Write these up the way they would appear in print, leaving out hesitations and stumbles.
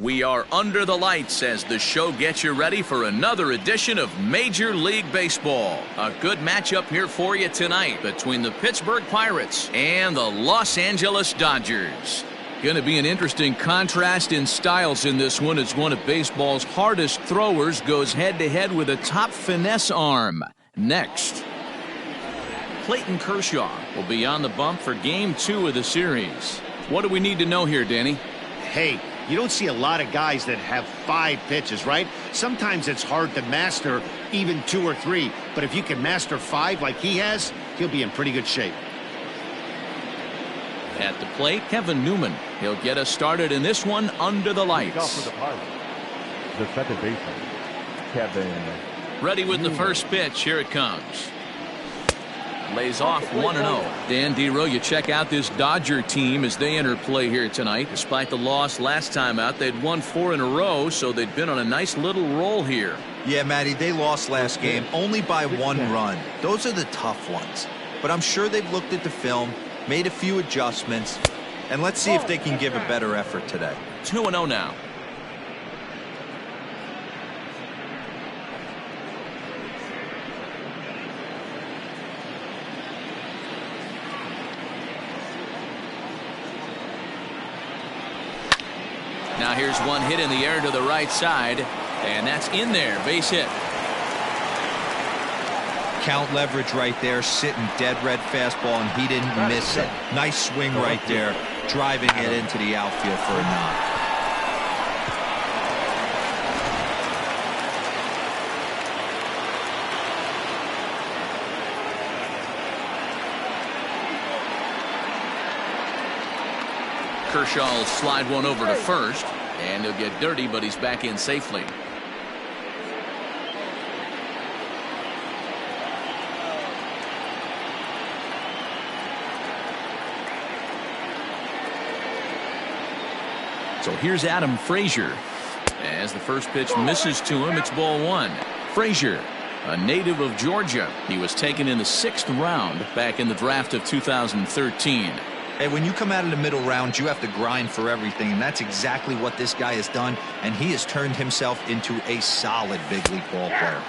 We are under the lights as the show gets you ready for another edition of Major League Baseball. A good matchup here for you tonight between the Pittsburgh Pirates and the Los Angeles Dodgers. Going to be an interesting contrast in styles in this one as one of baseball's hardest throwers goes head-to-head with a top finesse arm. Next, Clayton Kershaw will be on the bump for Game 2 of the series. What do we need to know here, Danny? Hey, you don't see a lot of guys that have 5 pitches, right? Sometimes it's hard to master even 2 or 3. But if you can master 5 like he has, he'll be in pretty good shape. At the plate, Kevin Newman. He'll get us started in this one under the lights. For the Pirates, the second baseman, Kevin. Ready with the first pitch. Here it comes. Lays off 1-0. Dan Dero, you check out this Dodger team as they enter play here tonight. Despite the loss last time out, they'd won 4 in a row, so they'd been on a nice little roll here. Yeah, Matty, they lost last game only by 1 run. Those are the tough ones. But I'm sure they've looked at the film, made a few adjustments, and let's see if they can give a better effort today. 2-0 now. Now here's one hit in the air to the right side, and that's in there. Base hit. Count leverage right there, sitting dead red fastball, and he didn't miss it. Nice swing right there, driving it into the outfield for a knock. Kershaw will slide one over to first, and he'll get dirty, but he's back in safely. So here's Adam Frazier. As the first pitch misses to him, it's ball 1. Frazier, a native of Georgia. He was taken in the 6th round back in the draft of 2013. Hey, when you come out of the middle rounds, you have to grind for everything, and that's exactly what this guy has done, and he has turned himself into a solid big league ball player.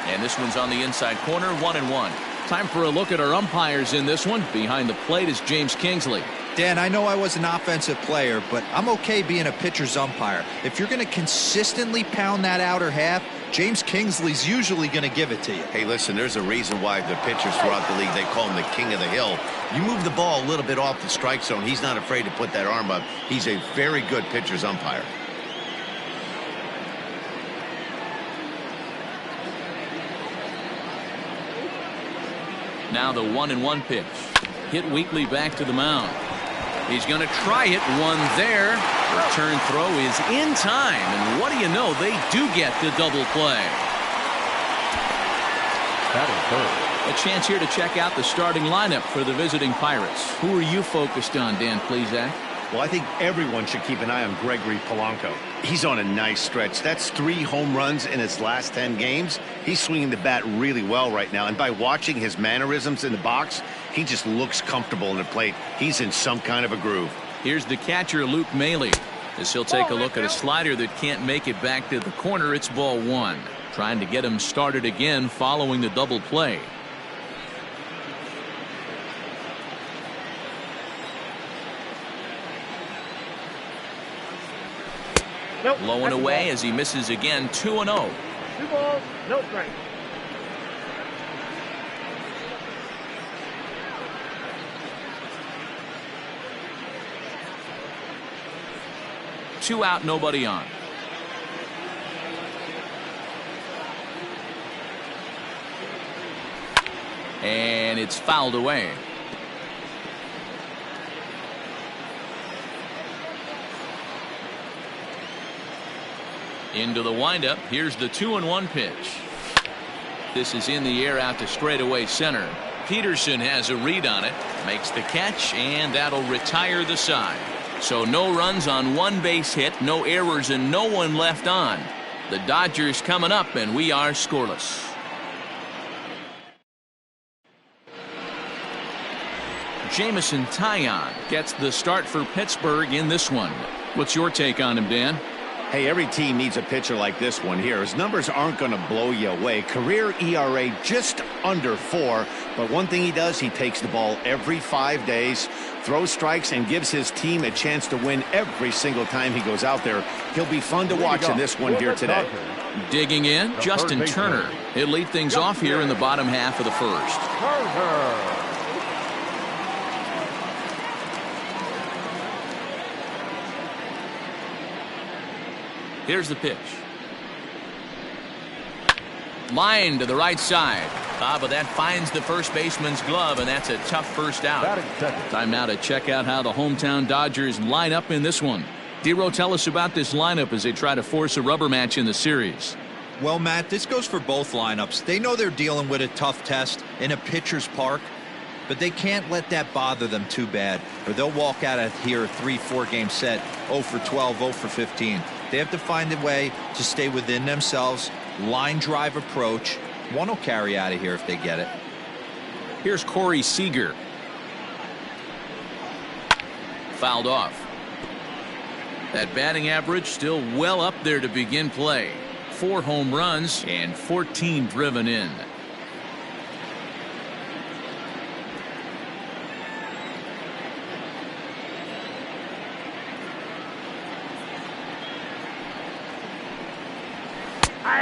And this one's on the inside corner, 1-1. Time for a look at our umpires in this one. Behind the plate is James Kingsley. Dan, I know I was an offensive player, but I'm okay being a pitcher's umpire. If you're going to consistently pound that outer half, James Kingsley's usually going to give it to you. Hey, listen, there's a reason why the pitchers throughout the league, they call him the king of the hill. You move the ball a little bit off the strike zone, he's not afraid to put that arm up. He's a very good pitcher's umpire. Now the 1-1 pitch. Hit weakly back to the mound. He's going to try it. One there. Return throw is in time. And what do you know? They do get the double play. A chance here to check out the starting lineup for the visiting Pirates. Who are you focused on, Dan Plesac? Well, I think everyone should keep an eye on Gregory Polanco. He's on a nice stretch. That's 3 home runs in his last 10 games. He's swinging the bat really well right now. And by watching his mannerisms in the box, he just looks comfortable in the plate. He's in some kind of a groove. Here's the catcher, Luke Maile. As he'll take a look at a slider that can't make it back to the corner, it's ball 1. Trying to get him started again following the double play. Nope, low and away as he misses again. 2-0. 2 balls, no strike. Two out, nobody on. And it's fouled away. Into the windup. Here's the 2-1 pitch. This is in the air out to straightaway center. Peterson has a read on it, makes the catch, and that'll retire the side. So no runs on 1 base hit, no errors, and no one left on. The Dodgers coming up, and we are scoreless. Jameson Taillon gets the start for Pittsburgh in this one. What's your take on him, Dan? Hey, every team needs a pitcher like this one here. His numbers aren't going to blow you away. Career ERA just under 4. But one thing he does, he takes the ball every 5 days, throws strikes, and gives his team a chance to win every single time he goes out there. He'll be fun to watch in this one here today. Digging in, Justin Turner. He'll lead things off here in the bottom half of the first. Here's the pitch. Line to the right side. But that finds the first baseman's glove, and that's a tough first out. Time now to check out how the hometown Dodgers line up in this one. Dero, tell us about this lineup as they try to force a rubber match in the series. Well, Matt, this goes for both lineups. They know they're dealing with a tough test in a pitcher's park, but they can't let that bother them too bad, or they'll walk out of here a 3-4 game set, 0 for 12, 0 for 15. They have to find a way to stay within themselves, line drive approach. One will carry out of here if they get it. Here's Corey Seager. Fouled off. That batting average still well up there to begin play. 4 home runs and 14 driven in.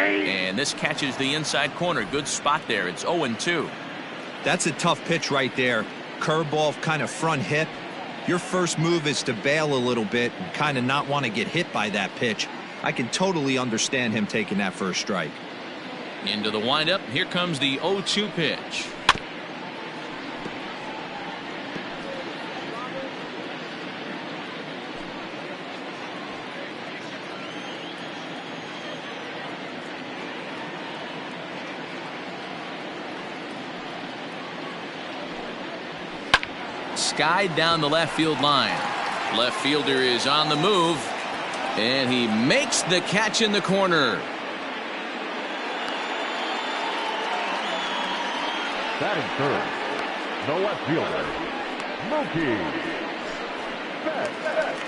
And this catches the inside corner. Good spot there. It's 0-2. That's a tough pitch right there. Curveball, kind of front hip. Your first move is to bail a little bit and kind of not want to get hit by that pitch. I can totally understand him taking that first strike. Into the windup. Here comes the 0-2 pitch. Skied down the left field line. Left fielder is on the move, and he makes the catch in the corner. Batting third, the left fielder, Mookie Betts.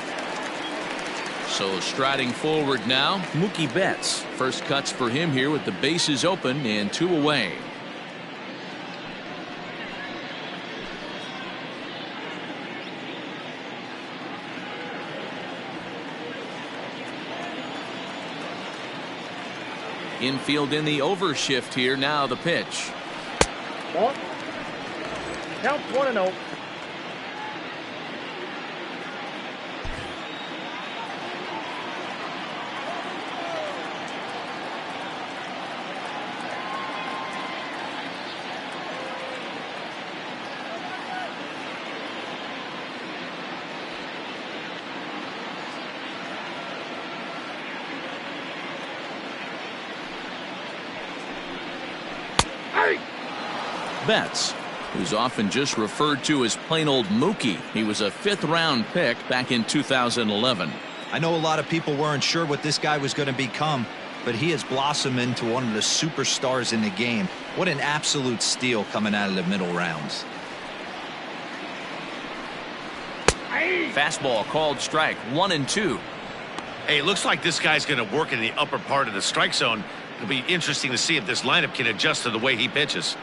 So striding forward now, Mookie Betts. First cuts for him here with the bases open and 2 away. Infield in the overshift here. Now the pitch. Ball. Count 1-0. Betts, who's often just referred to as plain old Mookie. He was a 5th-round pick back in 2011. I know a lot of people weren't sure what this guy was going to become, but he has blossomed into one of the superstars in the game. What an absolute steal coming out of the middle rounds. Fastball called strike. 1-2. Hey, it looks like this guy's going to work in the upper part of the strike zone. It'll be interesting to see if this lineup can adjust to the way he pitches.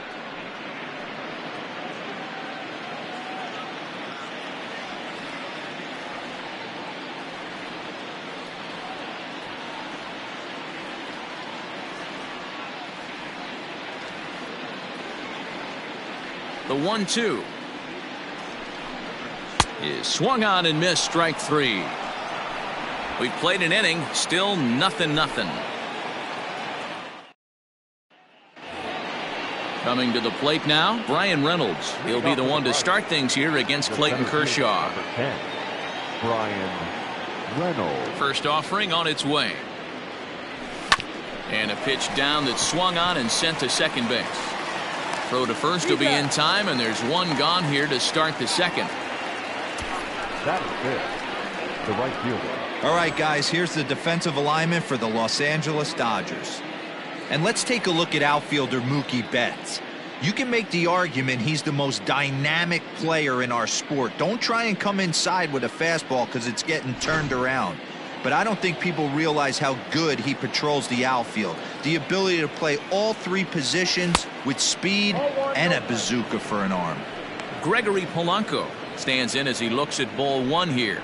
The 1-2 is swung on and missed. Strike 3. We've played an inning, still 0-0. Coming to the plate now, Brian Reynolds. He'll be the one to start things here against Clayton Kershaw. Number 10, Brian Reynolds. First offering on its way. And a pitch down that's swung on and sent to second base. Throw to first will be in time, and there's one gone here to start the second. That is it. The right fielder. All right, guys, here's the defensive alignment for the Los Angeles Dodgers. And let's take a look at outfielder Mookie Betts. You can make the argument he's the most dynamic player in our sport. Don't try and come inside with a fastball because it's getting turned around. but I don't think people realize how good he patrols the outfield. The ability to play all three positions with speed and a bazooka for an arm. Gregory Polanco stands in as he looks at ball one here.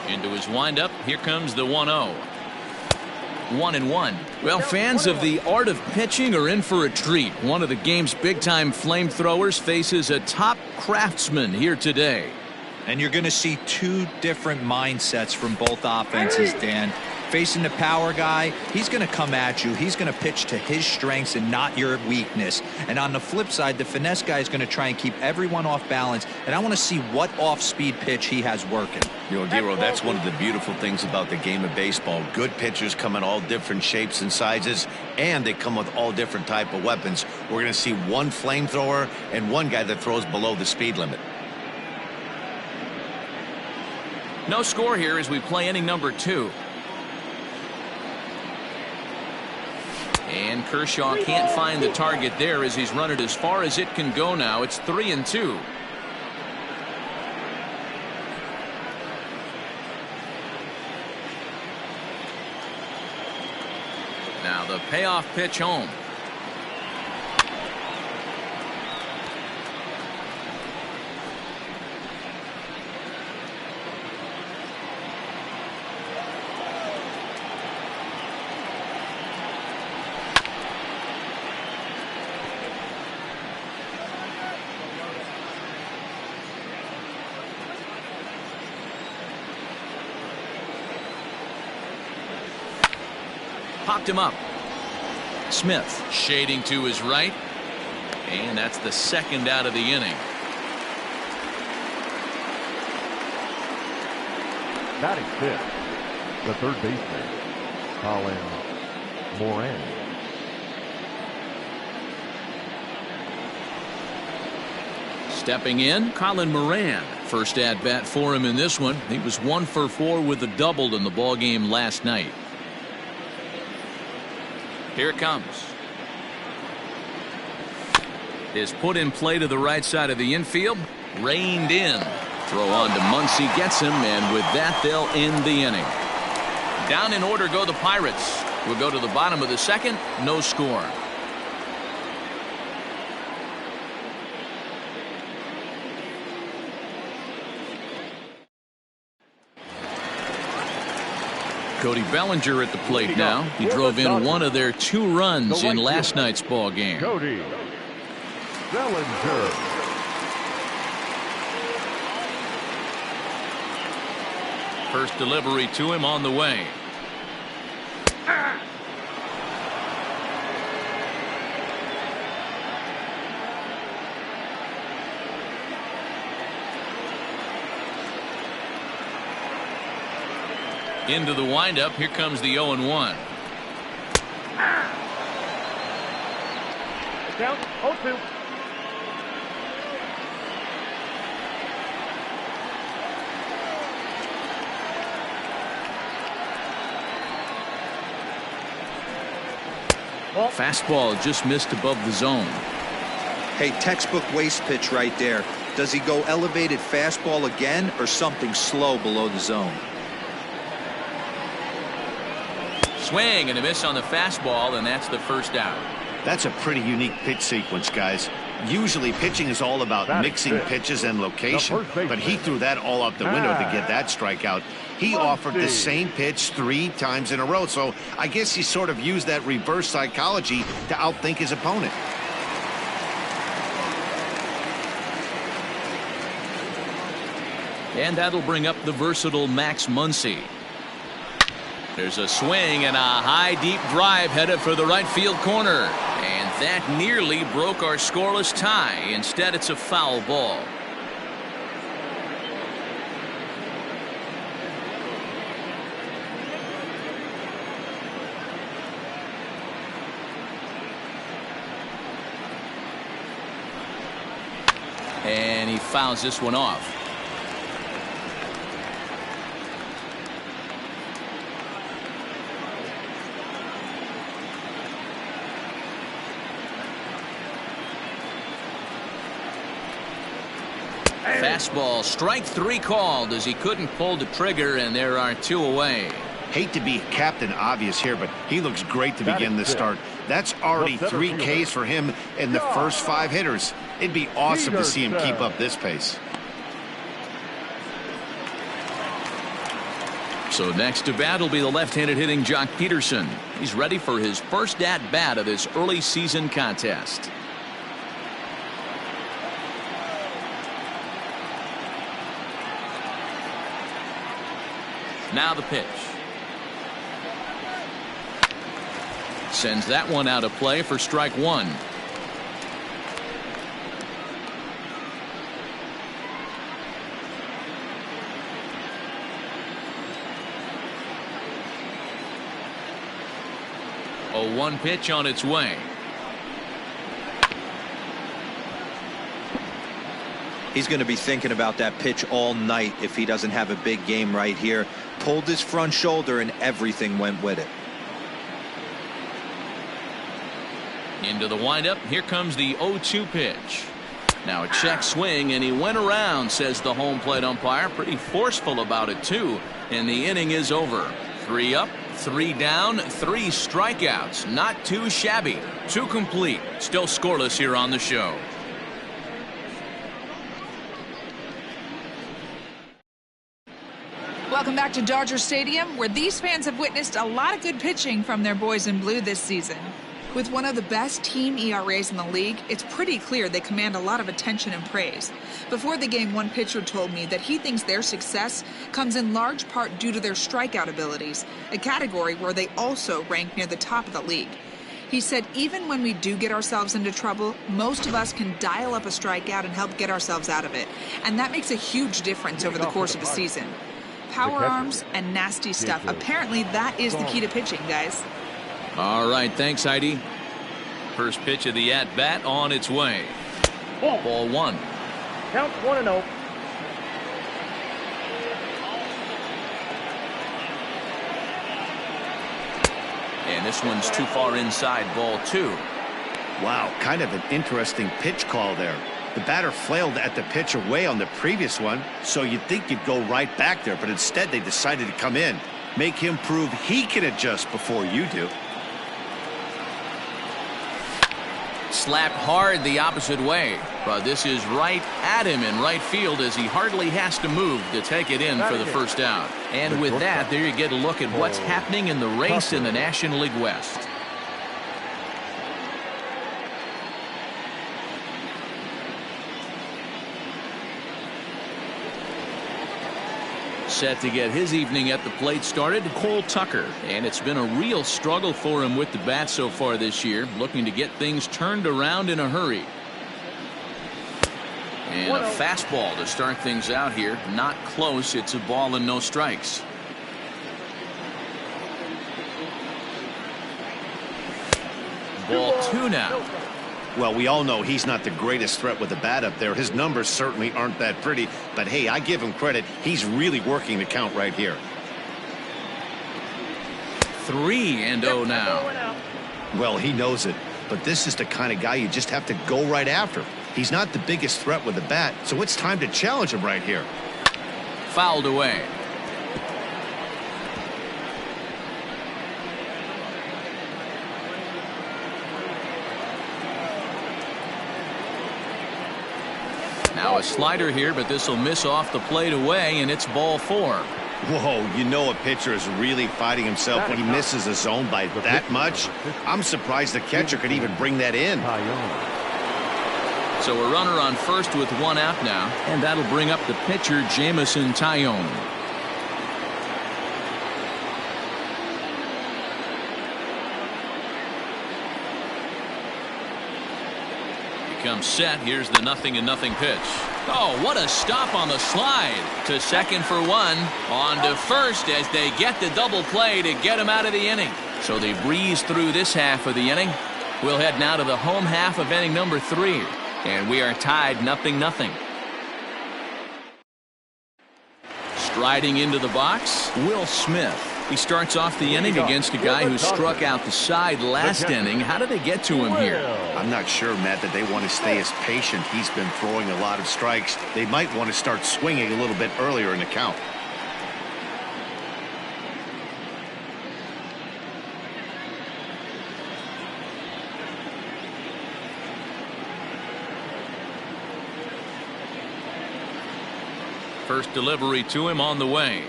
Into his windup. Here comes the 1-0. 1-1. Well, fans of the art of pitching are in for a treat. One of the game's big-time flamethrowers faces a top craftsman here today. And you're going to see two different mindsets from both offenses, Dan. Facing the power guy, he's going to come at you. He's going to pitch to his strengths and not your weakness. And on the flip side, the finesse guy is going to try and keep everyone off balance. And I want to see what off-speed pitch he has working. Dero, that's one of the beautiful things about the game of baseball. Good pitchers come in all different shapes and sizes, and they come with all different type of weapons. We're going to see one flamethrower and one guy that throws below the speed limit. No score here as we play inning number 2. And Kershaw can't find the target there as he's run it as far as it can go now. It's 3-2. Now the payoff pitch home. Popped him up. Smith shading to his right, and that's the second out of the inning. Batting fifth, the third baseman, Colin Moran. Stepping in, Colin Moran. First at bat for him in this one. He was 1 for 4 with a double in the ball game last night. Here it comes. Is put in play to the right side of the infield. Reined in. Throw on to Muncy, gets him, and with that they'll end the inning. Down in order go the Pirates. We'll go to the bottom of the second. No score. Cody Bellinger at the plate now. He drove in one of their 2 runs in last night's ball game. Cody Bellinger. First delivery to him on the way. Into the windup. Here comes the 0-1. Count 0-2. Fastball just missed above the zone. Hey, textbook waste pitch right there. Does he go elevated fastball again or something slow below the zone? Swing and a miss on the fastball, and that's the first out. That's a pretty unique pitch sequence, guys. Usually pitching is all about mixing pitches and location, but he threw that all out the window to get that strikeout. He offered the same pitch 3 times in a row, so I guess he sort of used that reverse psychology to outthink his opponent. And that'll bring up the versatile Max Muncy. There's a swing and a high deep drive headed for the right field corner, and that nearly broke our scoreless tie. Instead, it's a foul ball. And he fouls this one off. Fastball, strike 3 called as he couldn't pull the trigger, and there are 2 away. Hate to be Captain Obvious here, but he looks great to begin the start. That's already 3 Ks for him in the first 5 hitters. It'd be awesome to see him keep up this pace. So next to bat will be the left-handed hitting Jock Peterson. He's ready for his first at-bat of this early season contest. Now the pitch. Sends that one out of play for strike 1. A 1 pitch on its way. He's going to be thinking about that pitch all night if he doesn't have a big game right here. Pulled his front shoulder and everything went with it. Into the windup. Here comes the 0-2 pitch. Now a check swing, and he went around, says the home plate umpire. Pretty forceful about it, too. And the inning is over. 3 up, 3 down, 3 strikeouts. Not too shabby. 2 complete. Still scoreless here on the show. Welcome back to Dodger Stadium, where these fans have witnessed a lot of good pitching from their boys in blue this season. With one of the best team ERAs in the league, it's pretty clear they command a lot of attention and praise. Before the game, one pitcher told me that he thinks their success comes in large part due to their strikeout abilities, a category where they also rank near the top of the league. He said even when we do get ourselves into trouble, most of us can dial up a strikeout and help get ourselves out of it. And that makes a huge difference over the course of a season. Power arms and nasty stuff. Apparently that is the key to pitching, guys. All right, thanks, Heidi. First pitch of the at-bat on its way. Ball 1. Count 1-0. And this one's too far inside, ball 2. Wow, kind of an interesting pitch call there. The batter flailed at the pitch away on the previous one, so you'd think you'd go right back there, but instead they decided to come in. Make him prove he can adjust before you do. Slapped hard the opposite way, but this is right at him in right field as he hardly has to move to take it in for the first out. And with that, there you get a look at what's happening in the race in the National League West. Set to get his evening at the plate started, Cole Tucker. And it's been a real struggle for him with the bat so far this year, looking to get things turned around in a hurry. And a fastball to start things out here. Not close. It's a ball and no strikes. Ball 2 now. Well, we all know he's not the greatest threat with the bat up there. His numbers certainly aren't that pretty. But, hey, I give him credit. He's really working the count right here. 3-0 now. Well, he knows it. But this is the kind of guy you just have to go right after. He's not the biggest threat with the bat, so it's time to challenge him right here. Fouled away. Now a slider here, but this will miss off the plate away, and it's ball 4. Whoa, you know a pitcher is really fighting himself when he misses a zone by that much. I'm surprised the catcher could even bring that in. So a runner on first with 1 out now, and that'll bring up the pitcher, Jameson Taillon. Comes set. Here's the 0-0 pitch. Oh, what a stop on the slide. To second for 1. On to first as they get the double play to get him out of the inning. So they breeze through this half of the inning. We'll head now to the home half of inning number 3. And we are tied 0-0. Striding into the box, Will Smith. He starts off the inning against a guy who struck out the side last inning. How did they get to him here? I'm not sure, Matt, that they want to stay as patient. He's been throwing a lot of strikes. They might want to start swinging a little bit earlier in the count. First delivery to him on the way.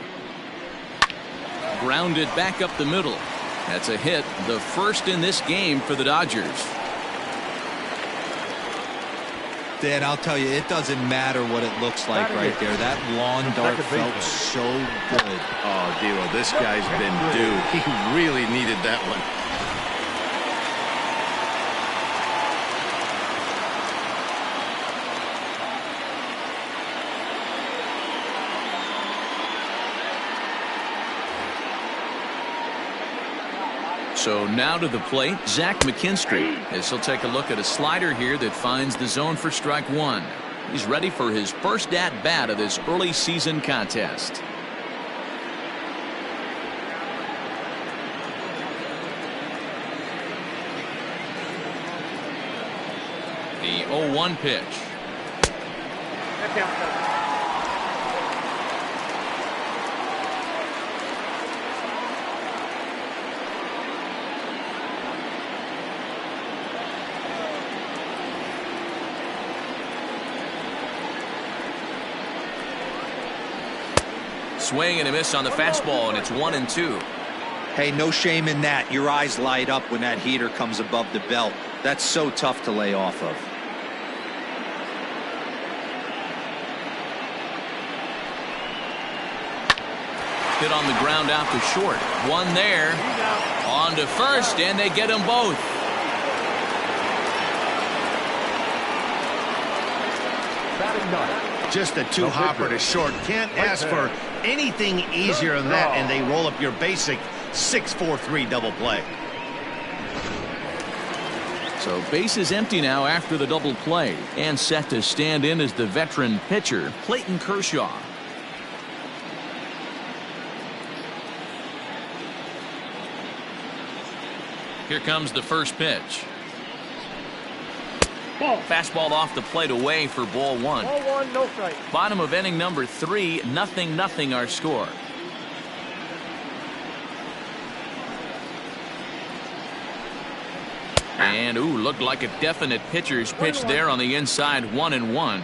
Grounded back up the middle. That's a hit, the first in this game for the Dodgers. Dan, I'll tell you, it doesn't matter what it looks like right there. That lawn dart felt so good. Oh, Dero, this guy's been due. He really needed that one. So now to the plate, Zach McKinstry, as he'll take a look at a slider here that finds the zone for strike one. He's ready for his first at-bat of this early season contest. The 0-1 pitch. Swing and a miss on the fastball, and it's 1-2. Hey, no shame in that. Your eyes light up when that heater comes above the belt. That's so tough to lay off of. Hit on the ground out to short. One there. On to first, and they get them both. Just a two-hopper to short. Can't ask for anything easier than that, and they roll up your basic 6-4-3 double play. So base is empty now after the double play, and set to stand in as the veteran pitcher, Clayton Kershaw. Here comes the first pitch. Fastball off the plate away for ball one. Ball one, no strike. Bottom of inning number 3, 0-0 our score. And looked like a definite pitcher's pitch there on the inside. 1-1.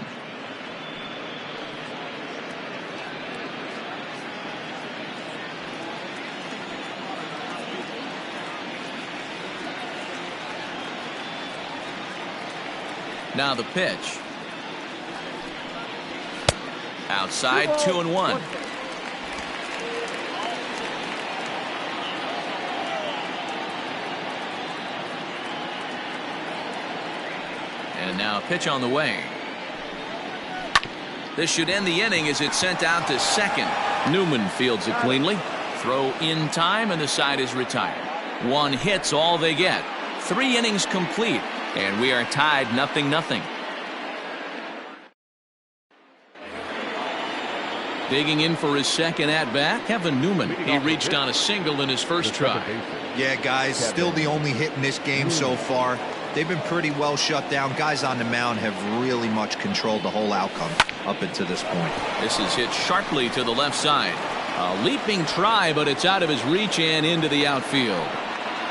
Now the pitch. Outside, 2-1. And now a pitch on the way. This should end the inning as it's sent out to second. Newman fields it cleanly. Throw in time, and the side is retired. 1 hit's all they get. 3 innings complete. And we are tied 0-0. Digging in for his second at-bat, Kevin Newman. He reached on a single in his first try. Yeah, guys, still the only hit in this game so far. They've been pretty well shut down. Guys on the mound have really much controlled the whole outcome up until this point. This is hit sharply to the left side. A leaping try, but it's out of his reach and into the outfield.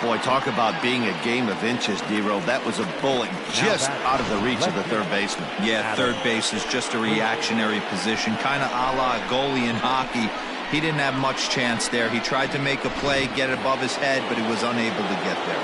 Boy, talk about being a game of inches, Dero. That was a bullet just out of the reach of the third baseman. Yeah, third base is just a reactionary position, kind of a la goalie in hockey. He didn't have much chance there. He tried to make a play, get it above his head, but he was unable to get there.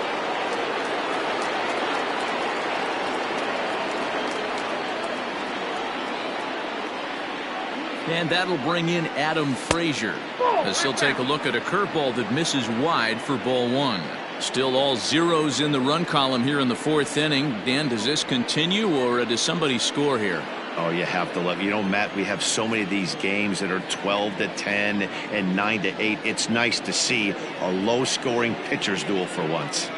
And that'll bring in Adam Frazier, as he'll take a look at a curveball that misses wide for ball one. Still all zeros in the run column here in the 4th inning. Dan, does this continue, or does somebody score here? Oh, you have to love. You know, Matt, we have so many of these games that are 12-10 and 9-8. It's nice to see a low-scoring pitcher's duel for once.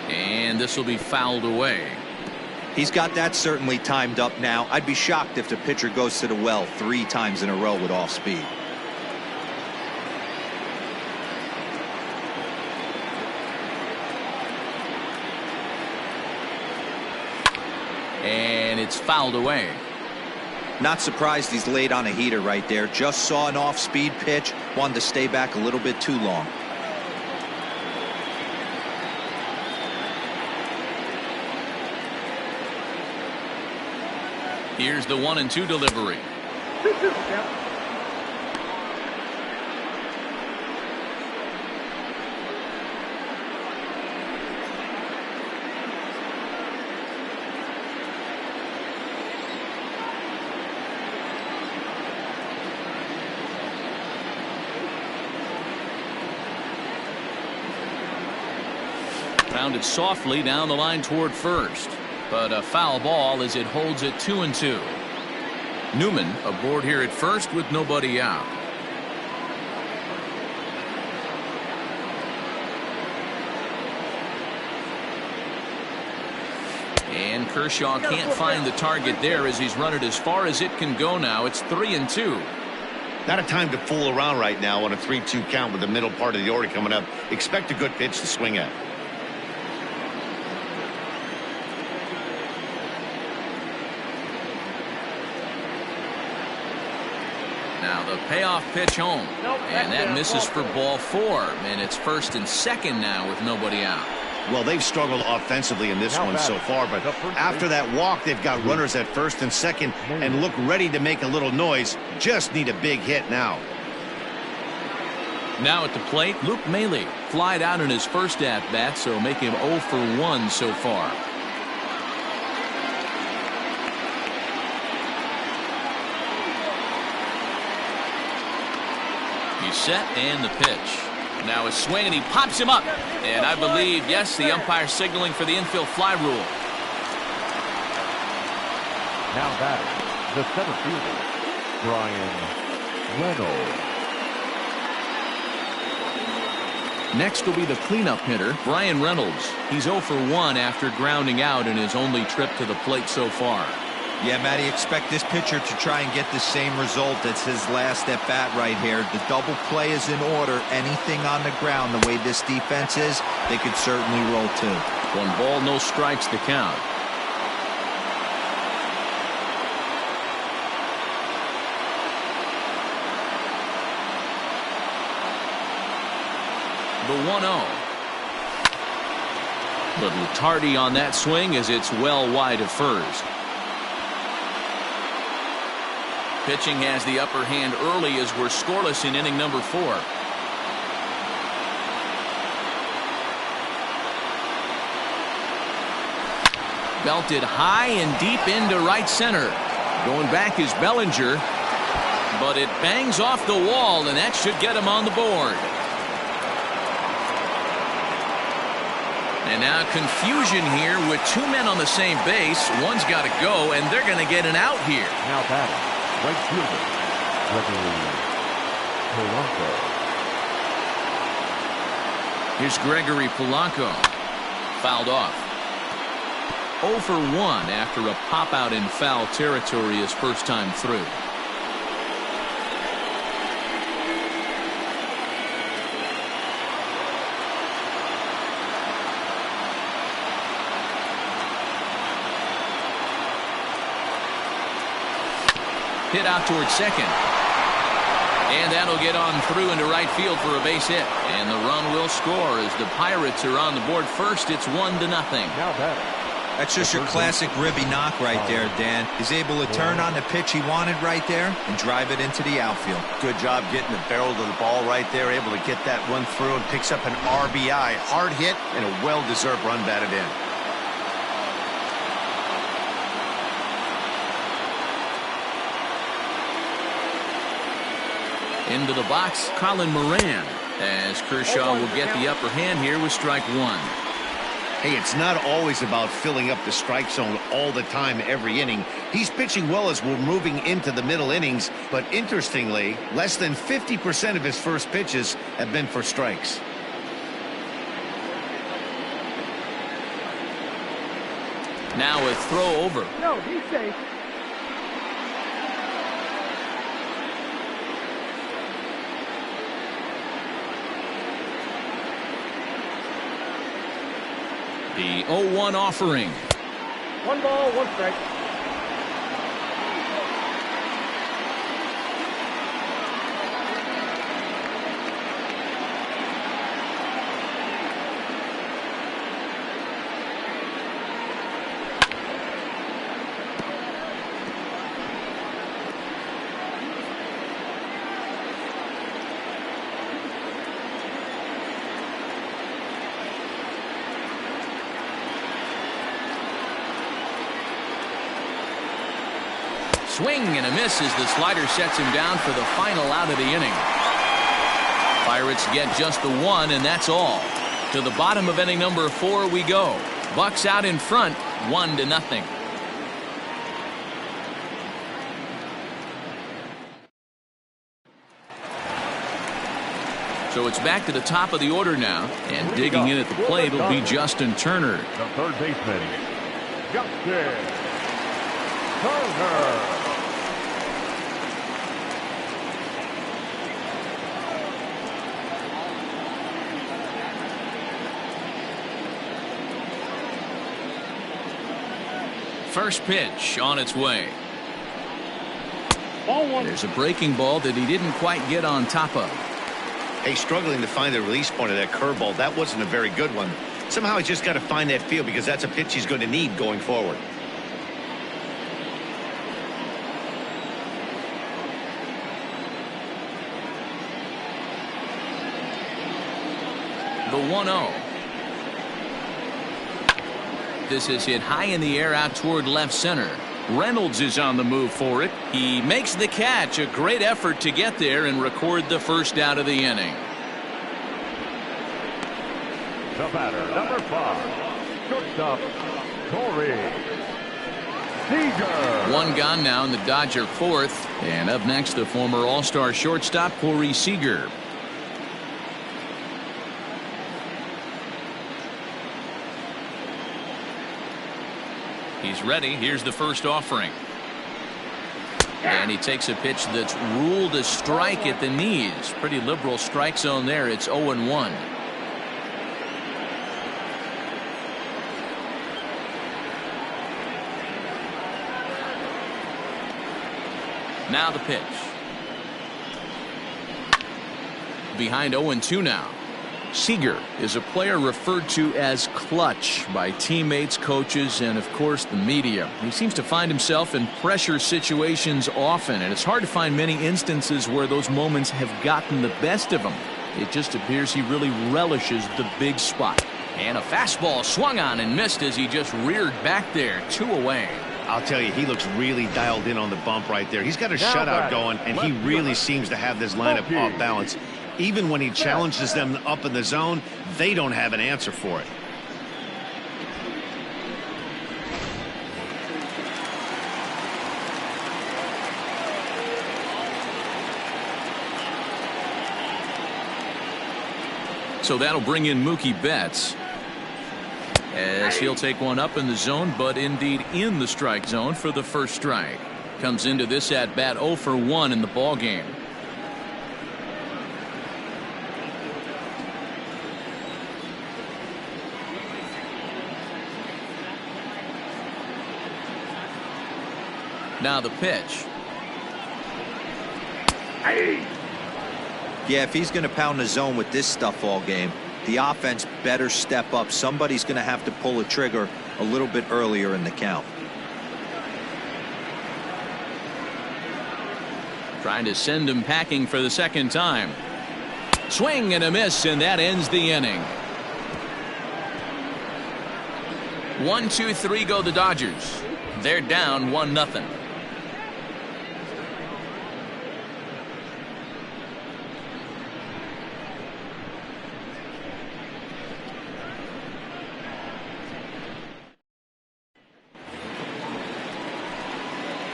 And this will be fouled away. He's got that certainly timed up now. I'd be shocked if the pitcher goes to the well 3 times in a row with off speed. it's fouled away. Not surprised he's laid on a heater right there. Just saw an off-speed pitch. Wanted to stay back a little bit too long. Here's the 1-2 delivery. 2-2 count. Grounded softly down the line toward first, but a foul ball as it holds it 2-2. Newman aboard here at first with nobody out. And Kershaw can't find the target there as he's run it as far as it can go now. It's 3-2. Not a time to fool around right now on a 3-2 count with the middle part of the order coming up. Expect a good pitch to swing at. Now the payoff pitch home, and that misses for ball 4, and it's 1st and 2nd now with nobody out. Well, they've struggled offensively in this one so far, but after that walk, they've got runners at 1st and 2nd and look ready to make a little noise. Just need a big hit now. Now at the plate, Luke Maile flied out in his first at-bat, so make him 0 for 1 so far. He's set and the pitch. Now a swing and he pops him up. And I believe, yes, the umpire signaling for the infield fly rule. Now batting, the center fielder, Bryan Reynolds. Next will be the cleanup hitter, Bryan Reynolds. He's 0 for 1 after grounding out in his only trip to the plate so far. Yeah, Matty, expect this pitcher to try and get the same result as his last at bat right here. The double play is in order. Anything on the ground, the way this defense is, they could certainly roll too. 1 ball, no strikes to count. The 1-0. Little tardy on that swing as it's well wide of first. Pitching has the upper hand early as we're scoreless in inning number 4. Belted high and deep into right center. Going back is Bellinger, but it bangs off the wall, and that should get him on the board. And now confusion here with 2 men on the same base. One's got to go, and they're going to get an out here. Now batting, right fielder, Gregory Polanco. Here's Gregory Polanco. Fouled off. 0 for 1 after a pop out in foul territory his first time through. Hit out towards second. And that'll get on through into right field for a base hit. And the run will score as the Pirates are on the board first. It's 1-0. Now batting. That's just your classic ribby knock right there, Dan. He's able to turn on the pitch he wanted right there and drive it into the outfield. Good job getting the barrel to the ball right there. Able to get that run through and picks up an RBI. Hard hit and a well-deserved run batted in. Into the box, Colin Moran, as Kershaw will get the upper hand here with strike 1. Hey, it's not always about filling up the strike zone all the time every inning. He's pitching well as we're moving into the middle innings, but interestingly, less than 50% of his first pitches have been for strikes. Now a throw over. No, he's safe. The 0-1 offering. 1 ball, 1 strike. Swing and a miss as the slider sets him down for the final out of the inning. Pirates get just the one, and that's all. To the bottom of inning number 4 we go. Bucks out in front, 1-0. So it's back to the top of the order now, and digging in at the plate will be Justin Turner. The third baseman, Justin Turner. First pitch on its way. There's a breaking ball that he didn't quite get on top of. Hey, struggling to find the release point of that curveball. That wasn't a very good one. Somehow he's just got to find that feel, because that's a pitch he's going to need going forward. The 1-0. This is hit high in the air out toward left center. Reynolds is on the move for it. He makes the catch. A great effort to get there and record the first out of the inning. The batter, number 5, shortstop, Corey Seager. One gone now in the Dodger 4th. And up next, the former All-Star shortstop, Corey Seager. He's ready. Here's the first offering. And he takes a pitch that's ruled a strike at the knees. Pretty liberal strike zone there. It's 0-1. Now the pitch. Behind 0-2 now. Seager is a player referred to as clutch by teammates, coaches, and of course the media. He seems to find himself in pressure situations often, and it's hard to find many instances where those moments have gotten the best of him. It just appears he really relishes the big spot. And a fastball swung on and missed as he just reared back there. 2 away. I'll tell you, he looks really dialed in on the bump right there. He's got a shutout going, and he really seems to have this lineup off balance. Even when he challenges them up in the zone, they don't have an answer for it. So that'll bring in Mookie Betts, as he'll take one up in the zone, but indeed in the strike zone for the first strike. Comes into this at bat 0 for 1 in the ball game. Now the pitch. Yeah, if he's going to pound the zone with this stuff all game, the offense better step up. Somebody's going to have to pull a trigger a little bit earlier in the count. Trying to send him packing for the second time. Swing and a miss, and that ends the inning. 1-2-3 go the Dodgers. They're down 1-0.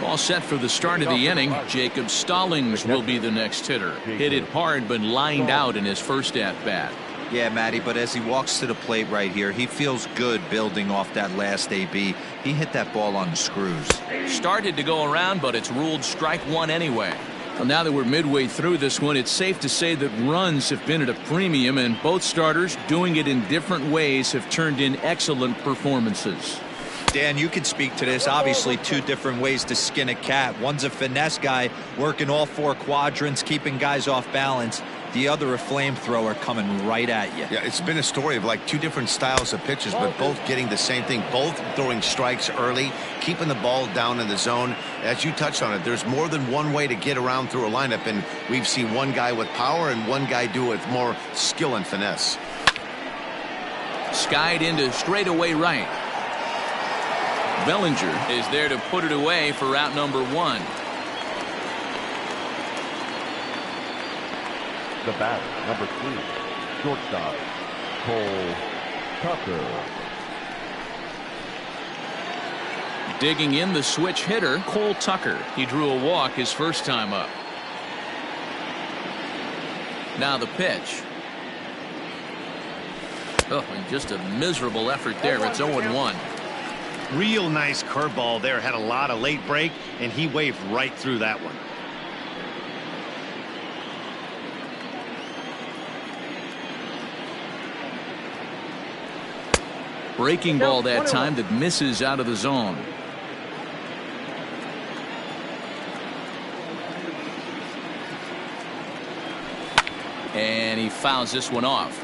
All set for the start of the inning. Jacob Stallings will be the next hitter. Hit it hard, but lined out in his first at-bat. Yeah, Matty, but as he walks to the plate right here, he feels good building off that last AB. He hit that ball on the screws. Started to go around, but it's ruled strike 1 anyway. Well, now that we're midway through this one, it's safe to say that runs have been at a premium, and both starters, doing it in different ways, have turned in excellent performances. Dan, you can speak to this. Obviously, 2 different ways to skin a cat. One's a finesse guy working all 4 quadrants, keeping guys off balance. The other, a flamethrower coming right at you. Yeah, it's been a story of like 2 different styles of pitches, but both getting the same thing. Both throwing strikes early, keeping the ball down in the zone. As you touched on it, there's more than one way to get around through a lineup, and we've seen one guy with power and one guy do it with more skill and finesse. Skied into straightaway right. Bellinger is there to put it away for out number 1. The batter, number 3, shortstop, Cole Tucker. Digging in, the switch hitter, Cole Tucker. He drew a walk his first time up. Now the pitch. Oh, and just a miserable effort there. It's 0-1. Real nice curveball there. Had a lot of late break, and he waved right through that one. Breaking ball that time that misses out of the zone. And he fouls this one off.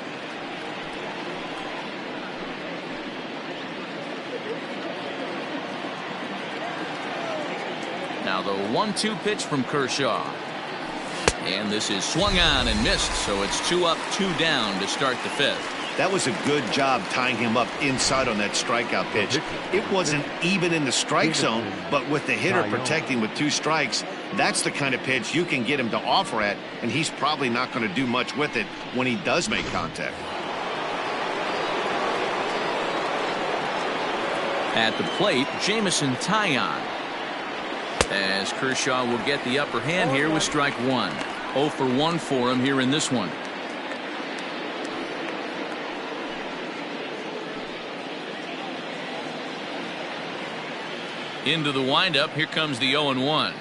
Now the 1-2 pitch from Kershaw. And this is swung on and missed, so it's 2 up, 2 down to start the 5th. That was a good job tying him up inside on that strikeout pitch. It wasn't even in the strike zone, but with the hitter protecting with 2 strikes, that's the kind of pitch you can get him to offer at, and he's probably not going to do much with it when he does make contact. At the plate, Jameson Taillon. As Kershaw will get the upper hand here with strike 1. 0 for 1 for him here in this one. Into the windup, here comes the 0-1.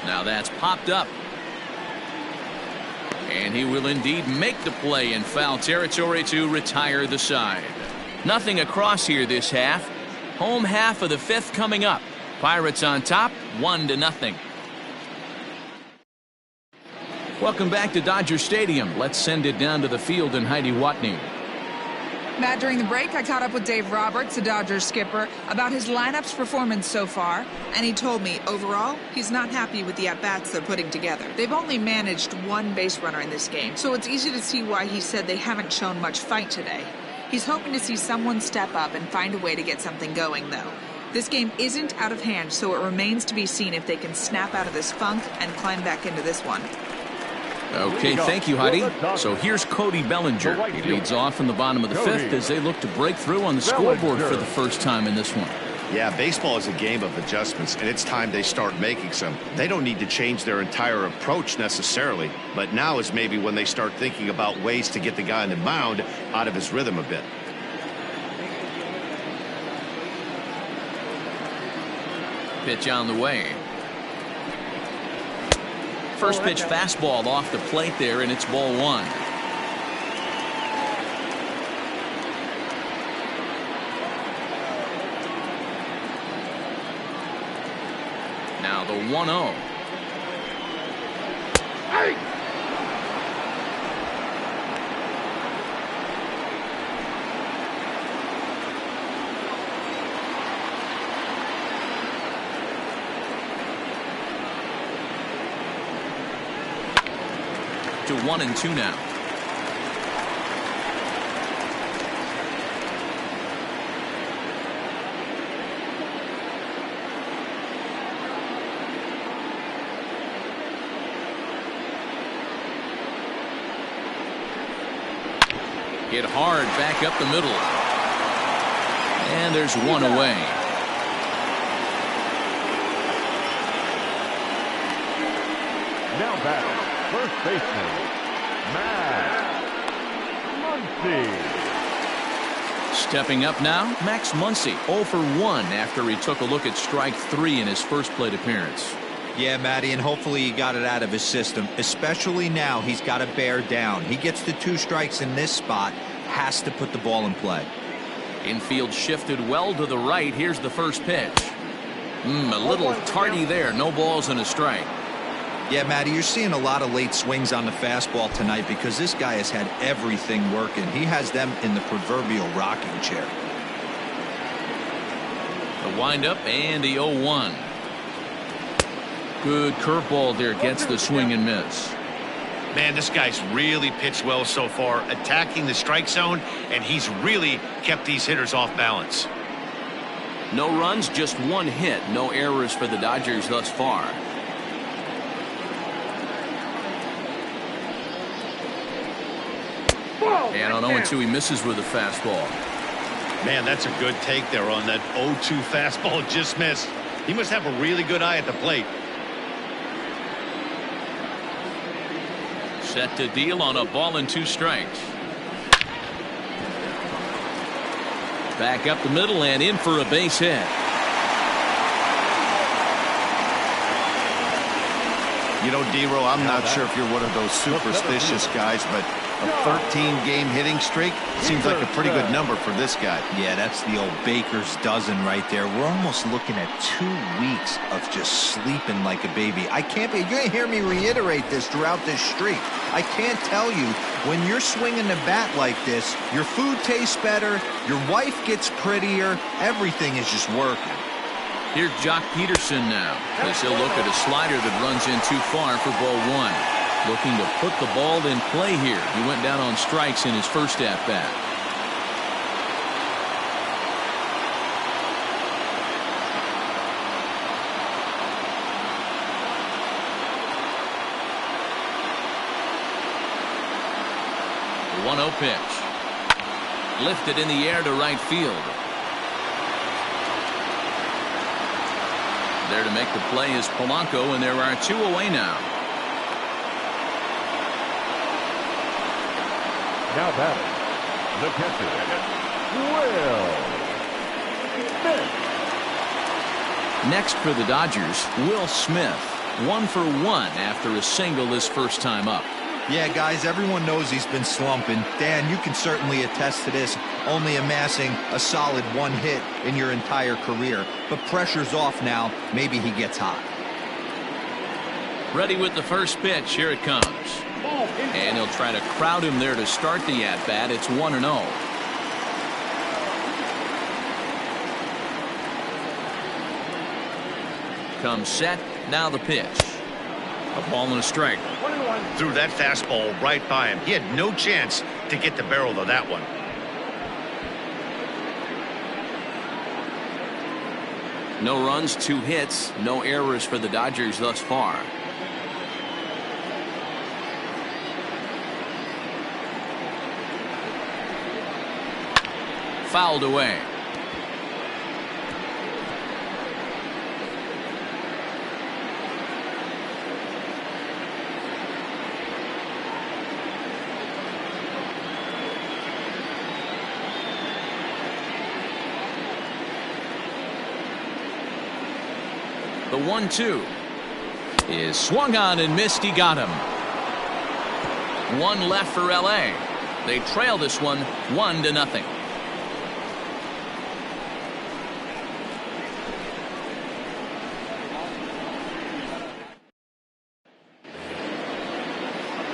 Now that's popped up. And he will indeed make the play in foul territory to retire the side. Nothing across here this half. Home half of the 5th coming up. Pirates on top, 1-0. Welcome back to Dodger Stadium. Let's send it down to the field and Heidi Watney. Matt, during the break, I caught up with Dave Roberts, the Dodgers skipper, about his lineup's performance so far, and he told me, overall, he's not happy with the at-bats they're putting together. They've only managed 1 base runner in this game, so it's easy to see why he said they haven't shown much fight today. He's hoping to see someone step up and find a way to get something going, though. This game isn't out of hand, so it remains to be seen if they can snap out of this funk and climb back into this one. Okay, thank you, Heidi. So here's Cody Bellinger. He leads off in the bottom of the 5th as they look to break through on the scoreboard for the first time in this one. Yeah, baseball is a game of adjustments, and it's time they start making some. They don't need to change their entire approach necessarily, but now is maybe when they start thinking about ways to get the guy on the mound out of his rhythm a bit. Pitch on the way. First pitch fastball off the plate there, and it's ball 1. Now the 1-0. Hey! To 1-2 now. Hit hard back up the middle. And there's 1 away. Now batting, first baseman, Max Muncy. Stepping up now, Max Muncy, 0 for 1 after he took a look at strike 3 in his first plate appearance. Yeah, Matty, and hopefully he got it out of his system, especially now he's got to bear down. He gets the 2 strikes in this spot, has to put the ball in play. Infield shifted well to the right. Here's the first pitch. A little tardy there. No balls and a strike. Yeah, Matty, you're seeing a lot of late swings on the fastball tonight because this guy has had everything working. He has them in the proverbial rocking chair. The windup and the 0-1. Good curveball there, gets the swing and miss. Man, this guy's really pitched well so far, attacking the strike zone, and he's really kept these hitters off balance. No runs, just one hit. No errors for the Dodgers thus far. And on 0-2, he misses with a fastball. Man, that's a good take there on that 0-2 fastball, just missed. He must have a really good eye at the plate. Set to deal on a ball and 2 strikes. Back up the middle and in for a base hit. You know, D-Row, I'm not sure if you're one of those superstitious guys, but a 13-game hitting streak seems like a pretty good number for this guy. Yeah, that's the old baker's dozen right there. We're almost looking at 2 weeks of just sleeping like a baby. You're going to hear me reiterate this throughout this streak. I can't tell you, when you're swinging the bat like this, your food tastes better, your wife gets prettier, everything is just working. Here's Jock Peterson now, as he'll look at a slider that runs in too far for ball 1. Looking to put the ball in play here. He went down on strikes in his first at-bat. The 1-0 pitch. Lifted in the air to right field. There to make the play is Polanco, and there are 2 away now. Now batting, the catcher, Will Smith. Next for the Dodgers, Will Smith. 1 for 1 after a single his first time up. Yeah, guys, everyone knows he's been slumping. Dan, you can certainly attest to this, only amassing a solid 1 hit in your entire career. But pressure's off now. Maybe he gets hot. Ready with the first pitch. Here it comes. And he'll try to crowd him there to start the at-bat. It's 1-0. Comes set. Now the pitch. A ball and a strike. Threw that fastball right by him. He had no chance to get the barrel of that one. No runs, 2 hits, no errors for the Dodgers thus far. Fouled away. The 1-2 is swung on and missed. He got him. 1 left for LA. They trail this one 1-0.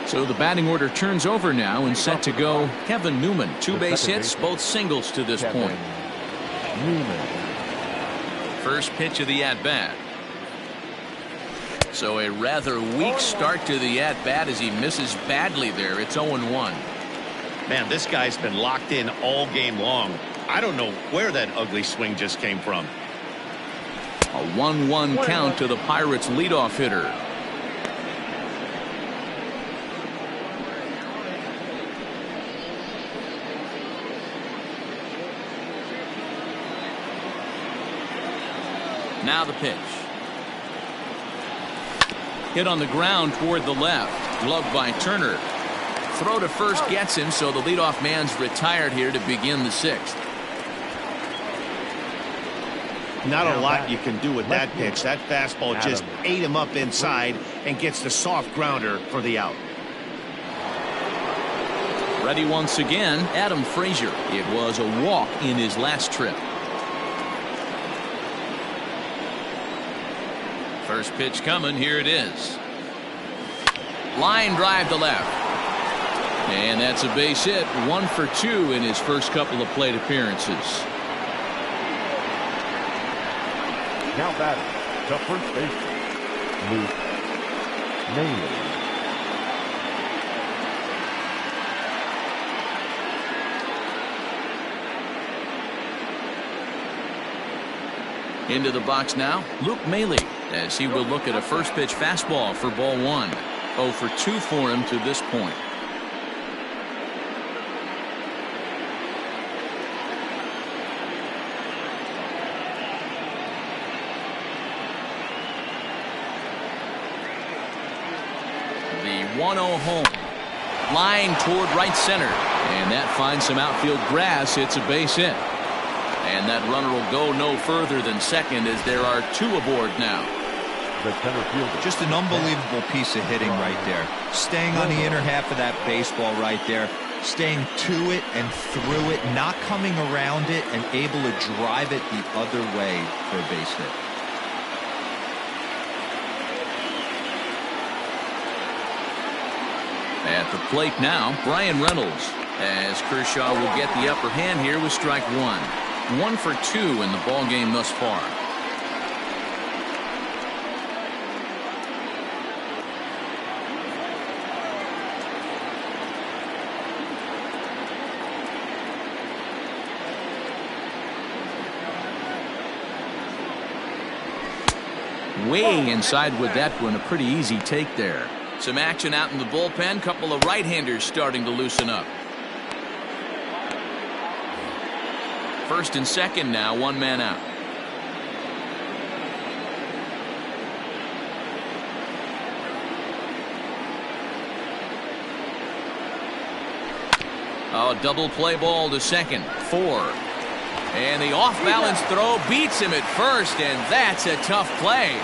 So the batting order turns over now, and set to go Kevin Newman. 2 base hits, both singles to this point. Newman. First pitch of the at-bat. So a rather weak start to the at-bat as he misses badly there. It's 0-1. Man, this guy's been locked in all game long. I don't know where that ugly swing just came from. A 1-1 count to the Pirates' leadoff hitter. Now the pitch. Hit on the ground toward the left. Gloved by Turner. Throw to first gets him, so the leadoff man's retired here to begin the 6th. Not a lot you can do with that pitch. That fastball just ate him up inside and gets the soft grounder for the out. Ready once again, Adam Frazier. It was a walk in his last trip. First pitch coming. Here it is. Line drive to left. And that's a base hit. 1 for 2 in his first couple of plate appearances. Now batting, the first baseman, Luke Maile. Into the box now, Luke Maile, as he will look at a first pitch fastball for ball one. 0 for 2 for him to this point. The 1-0 home. Line toward right center. And that finds some outfield grass. It's a base hit. And that runner will go no further than second as there are 2 aboard now. The center fielder. Just an unbelievable piece of hitting right there. Staying on the inner half of that baseball right there. Staying to it and through it. Not coming around it and able to drive it the other way for a base hit. At the plate now, Bryan Reynolds, as Kershaw will get the upper hand here with strike 1. 1 for 2 in the ball game thus far. Way inside with that one, a pretty easy take there. Some action out in the bullpen. Couple of right-handers starting to loosen up. First and second now, 1 man out. Oh, double play ball to second. 4. And the off-balance throw beats him at first, and that's a tough play.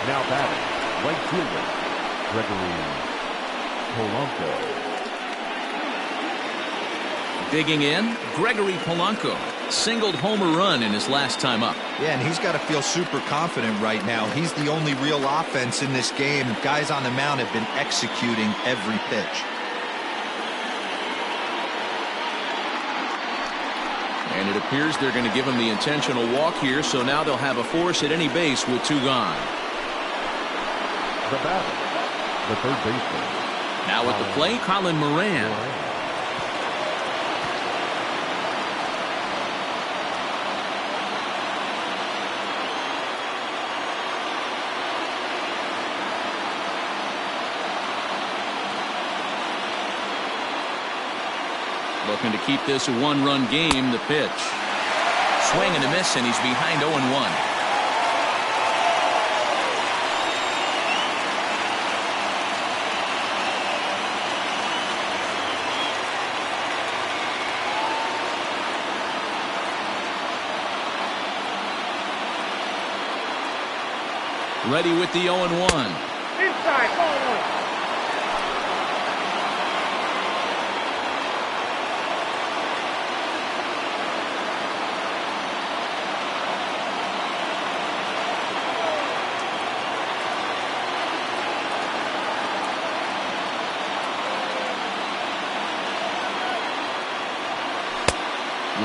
Now batting, right fielder, Gregory Polanco. Digging in, Gregory Polanco singled home run in his last time up. Yeah, and he's got to feel super confident right now. He's the only real offense in this game. Guys on the mound have been executing every pitch. And it appears they're going to give him the intentional walk here, so now they'll have a force at any base with 2 gone. The batter, the third baseman. Now at the plate, Colin Moran. Looking to keep this a 1-run game. The pitch. Swing and a miss, and he's behind 0-1. Ready with the 0-1. Inside, ball 1.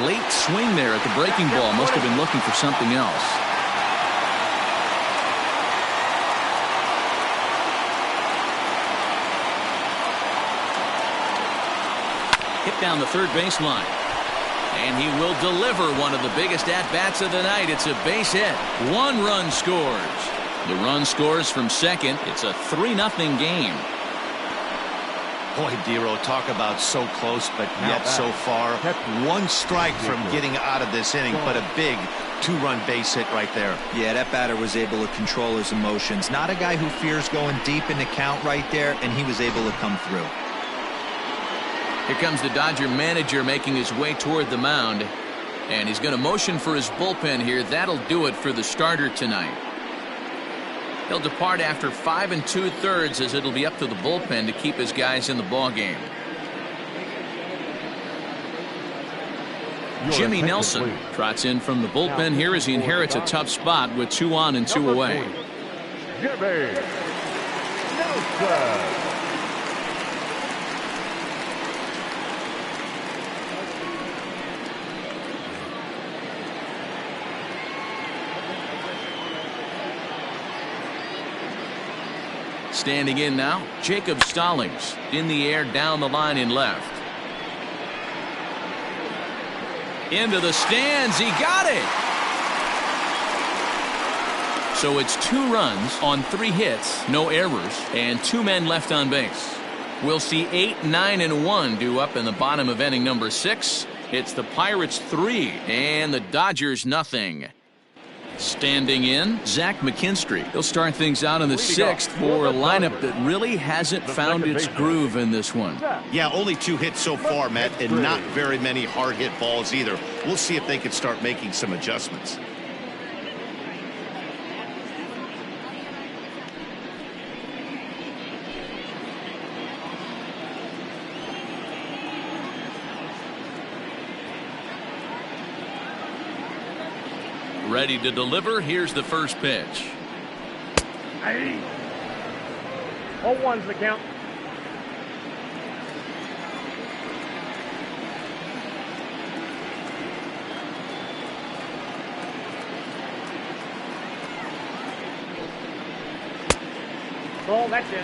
Late swing there at the breaking ball. Must have been looking for something else. Hit down the third baseline. And he will deliver one of the biggest at-bats of the night. It's a base hit. 1 run scores. The run scores from second. It's a 3-0 game. Boy, Dero, talk about so close, but yet so far. 1 strike from getting out of this inning, but a big 2-run base hit right there. Yeah, that batter was able to control his emotions. Not a guy who fears going deep in the count right there, and he was able to come through. Here comes the Dodger manager making his way toward the mound. And he's going to motion for his bullpen here. That'll do it for the starter tonight. He'll depart after 5 2/3 as it'll be up to the bullpen to keep his guys in the ball game. Jimmy Nelson trots in from the bullpen here as he inherits a tough spot with 2 on and 2 away. Jimmy Nelson. Standing in now, Jacob Stallings. In the air, down the line in left. Into the stands. He got it. So it's 2 runs on 3 hits, no errors, and 2 men left on base. We'll see 8, 9, and 1 due up in the bottom of inning number 6. It's the Pirates 3 and the Dodgers nothing. Standing in, Zach McKinstry. He'll start things out in the 6th for a lineup that really hasn't found its groove in this one. Yeah, only 2 hits so far, Matt, and not very many hard hit balls either. We'll see if they can start making some adjustments. Ready to deliver. Here's the first pitch. 0-1's the count. Ball, that's it.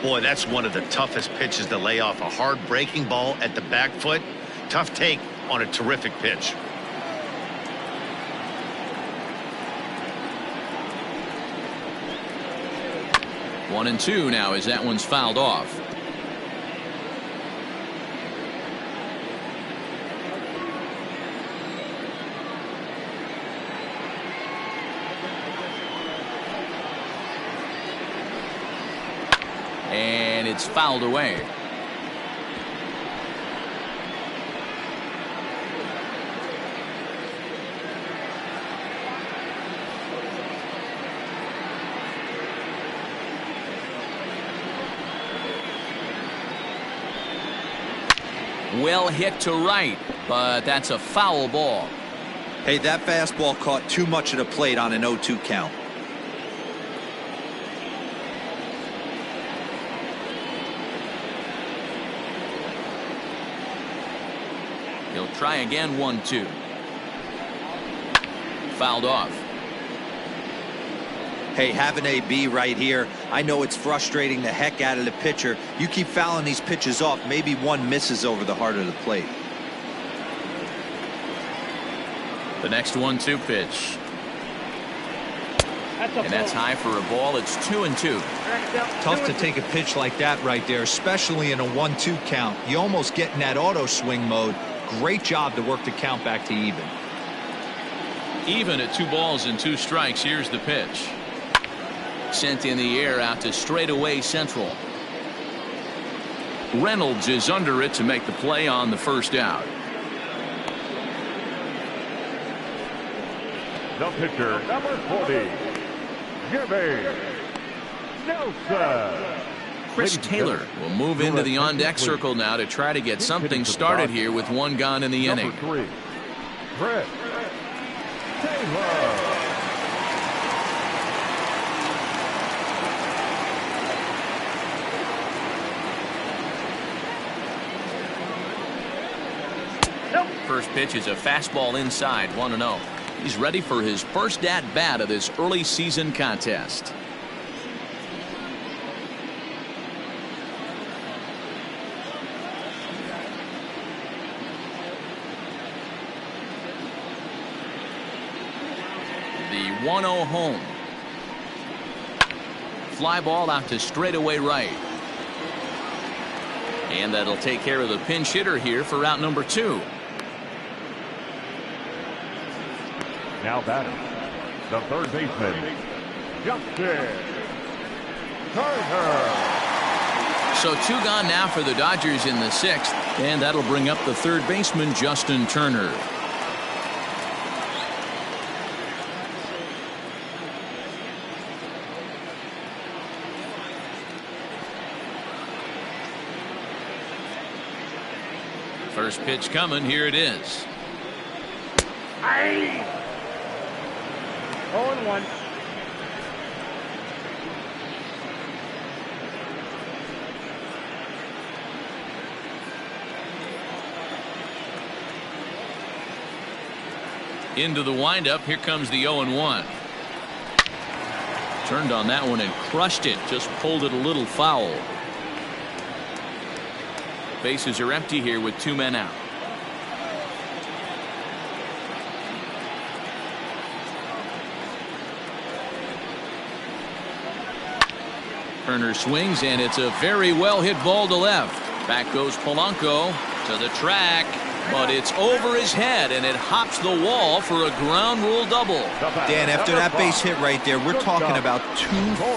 Boy, that's one of the toughest pitches to lay off. A hard breaking ball at the back foot. Tough take on a terrific pitch. One and 2 now as that one's fouled off. And it's fouled away. Well hit to right, but that's a foul ball. Hey, that fastball caught too much of the plate on an 0-2 count. He'll try again, 1-2. Fouled off. Hey, have an AB right here. I know it's frustrating the heck out of the pitcher. You keep fouling these pitches off, maybe one misses over the heart of the plate. The next 1-2 pitch. And that's high for a ball. It's 2-2. Tough to take a pitch like that right there, especially in a 1-2 count. You almost get in that auto swing mode. Great job to work the count back to even. Even at 2 balls and 2 strikes. Here's the pitch. Sent in the air out to straightaway central. Reynolds is under it to make the play on the first out. The pitcher, number 40, Jimmy Nelson. Chris Taylor will move into the on-deck circle now to try to get something started here with 1 gone in the inning. Number 3, Chris Taylor. First pitch is a fastball inside, 1-0. He's ready for his first at-bat of this early season contest. The 1-0 home. Fly ball out to straightaway right. And that'll take care of the pinch hitter here for out number 2. Now batting, the third baseman, Justin Turner. So 2 gone now for the Dodgers in the 6th, and that'll bring up the third baseman, Justin Turner. First pitch coming, here it is. 0-1. Into the windup, here comes the 0-1. Turned on that one and crushed it. Just pulled it a little foul. Bases are empty here with 2 men out. Turner swings, and it's a very well hit ball to left. Back goes Polanco to the track, but it's over his head, and it hops the wall for a ground rule double. Dan, after that base hit right there, we're talking about 2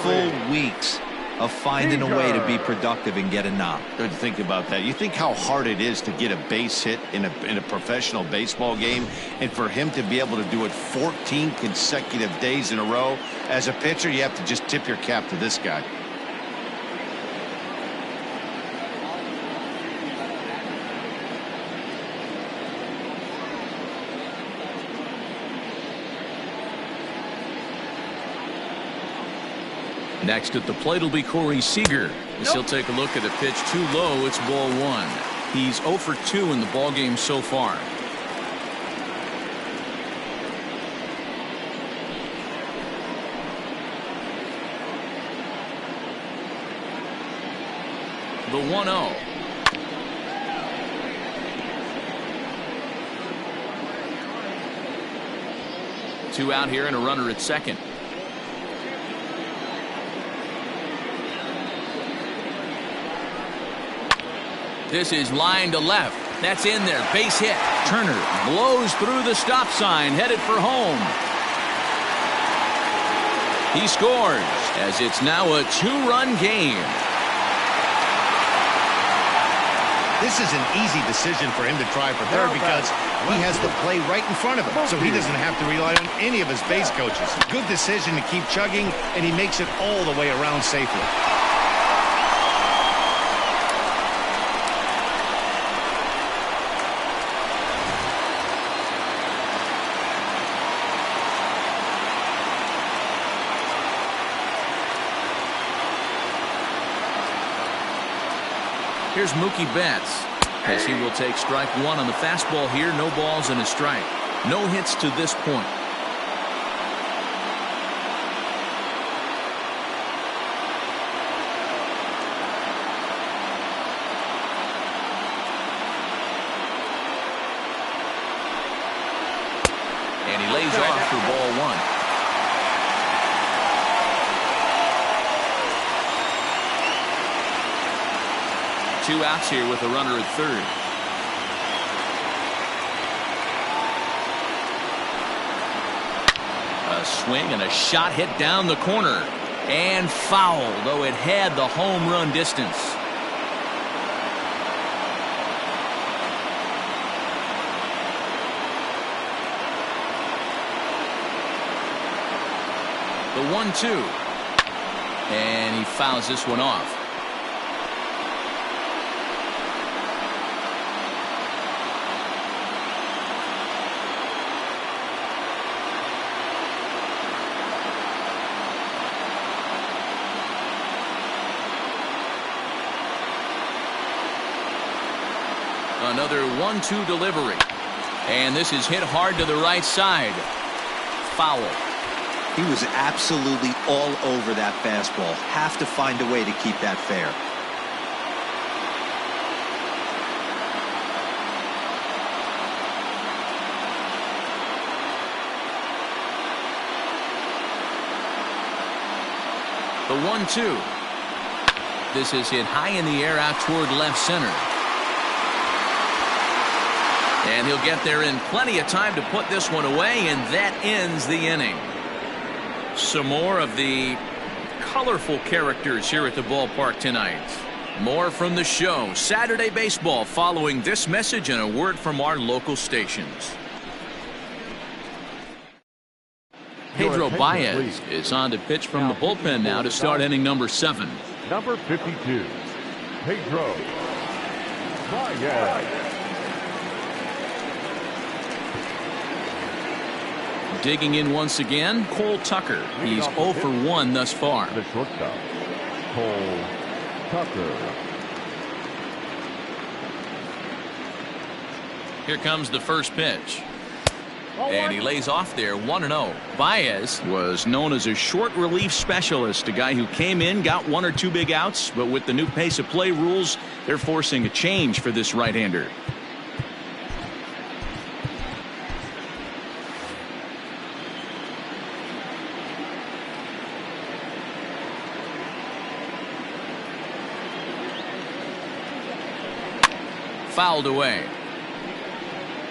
full weeks of finding a way to be productive and get a knock. Good to think about that. You think how hard it is to get a base hit in a professional baseball game, and for him to be able to do it 14 consecutive days in a row. As a pitcher, you have to just tip your cap to this guy. Next at the plate will be Corey Seager. As he'll take a look at a pitch too low. It's ball 1. He's 0 for 2 in the ball game so far. The 1-0. Two out here and a runner at second. This is line to left. That's in there. Base hit. Turner blows through the stop sign, headed for home. He scores as it's now a 2-run game. This is an easy decision for him to try for third because he has the play right in front of him, so he doesn't have to rely on any of his base coaches. Good decision to keep chugging, and he makes it all the way around safely. Here's Mookie Betts as he will take strike 1 on the fastball here. No balls and a strike. No hits to this point. And he lays off for ball 1. Two outs here with a runner at third. A swing and a shot hit down the corner. And foul, though it had the home run distance. The 1-2. And he fouls this one off. Another 1-2 delivery. And this is hit hard to the right side. Foul. He was absolutely all over that fastball. Have to find a way to keep that fair. The 1-2. This is hit high in the air out toward left center. And he'll get there in plenty of time to put this one away, and that ends the inning. Some more of the colorful characters here at the ballpark tonight. More from the show. Saturday Baseball following this message and a word from our local stations. Pedro Baez is on to pitch from the bullpen now to start inning number 7. Number 52, Pedro Baez. Digging in once again, Cole Tucker. He's 0 for 1 thus far. The shortstop, Cole Tucker. Here comes the first pitch. And he lays off there 1-0. Baez was known as a short relief specialist, a guy who came in, got 1 or 2 big outs, but with the new pace of play rules, they're forcing a change for this right-hander. Fouled away.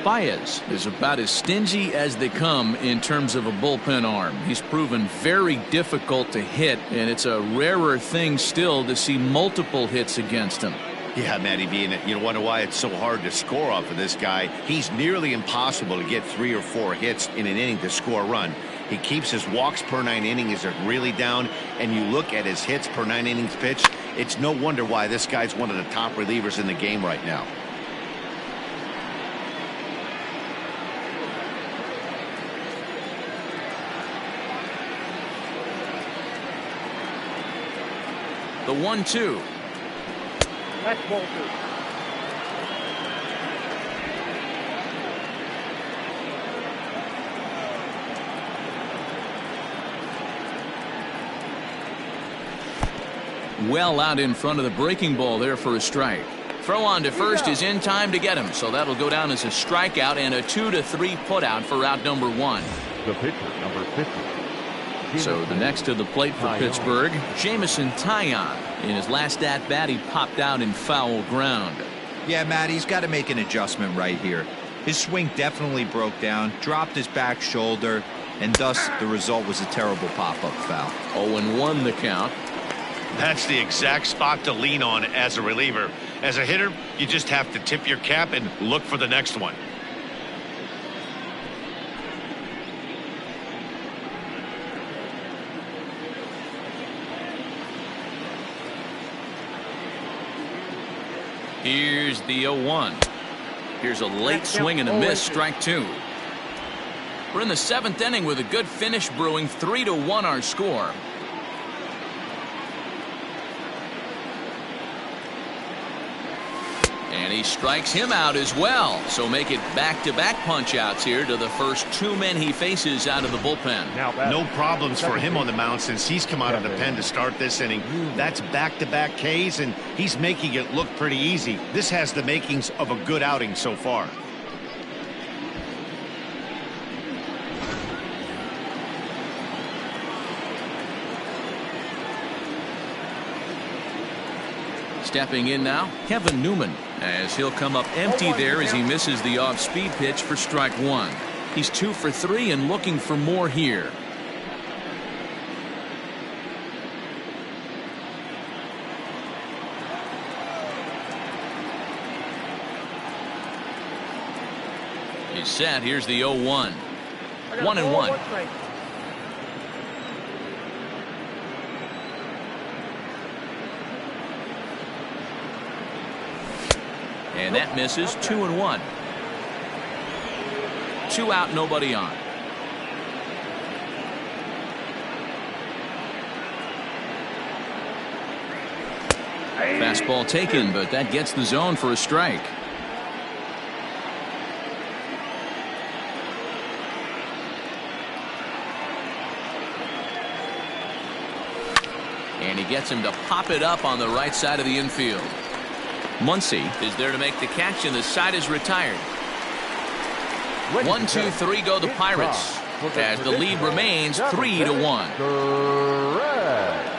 Baez is about as stingy as they come in terms of a bullpen arm. He's proven very difficult to hit, and it's a rarer thing still to see multiple hits against him. Yeah, Matty B, and you wonder why it's so hard to score off of this guy. He's nearly impossible to get 3 or 4 hits in an inning to score a run. He keeps his walks per 9 innings are really down, and you look at his hits per 9 innings pitched, it's no wonder why this guy's one of the top relievers in the game right now. The 1-2. That's ball 2. Well out in front of the breaking ball there for a strike. Throw on to first is in time to get him, so that'll go down as a strikeout and a 2-3 putout for out number 1. The pitcher, number 50. So the next to the plate for Pittsburgh, Jameson Taillon. In his last at-bat, he popped out in foul ground. Yeah, Matt, he's got to make an adjustment right here. His swing definitely broke down, dropped his back shoulder, and thus the result was a terrible pop-up foul. 0-1 the count. That's the exact spot to lean on as a reliever. As a hitter, you just have to tip your cap and look for the next one. Here's the 0-1. Here's a late swing and a miss, strike 2. We're in the 7th inning with a good finish brewing. 3-1 our score. And he strikes him out as well. So make it back-to-back punch-outs here to the first 2 men he faces out of the bullpen. No problems for him on the mound since he's come out of the pen to start this inning. That's back-to-back Ks, and he's making it look pretty easy. This has the makings of a good outing so far. Stepping in now, Kevin Newman, as he'll come up empty there as he misses the off-speed pitch for strike 1. He's 2 for 3 and looking for more here. He's set. Here's the 0-1. 1-1. And that misses. 2-1. 2 out, nobody on. Fastball taken, but that gets the zone for a strike. And he gets him to pop it up on the right side of the infield. Muncy is there to make the catch, and the side is retired. 1, 2, 3 go the Pirates as the lead remains 3-1. Correct.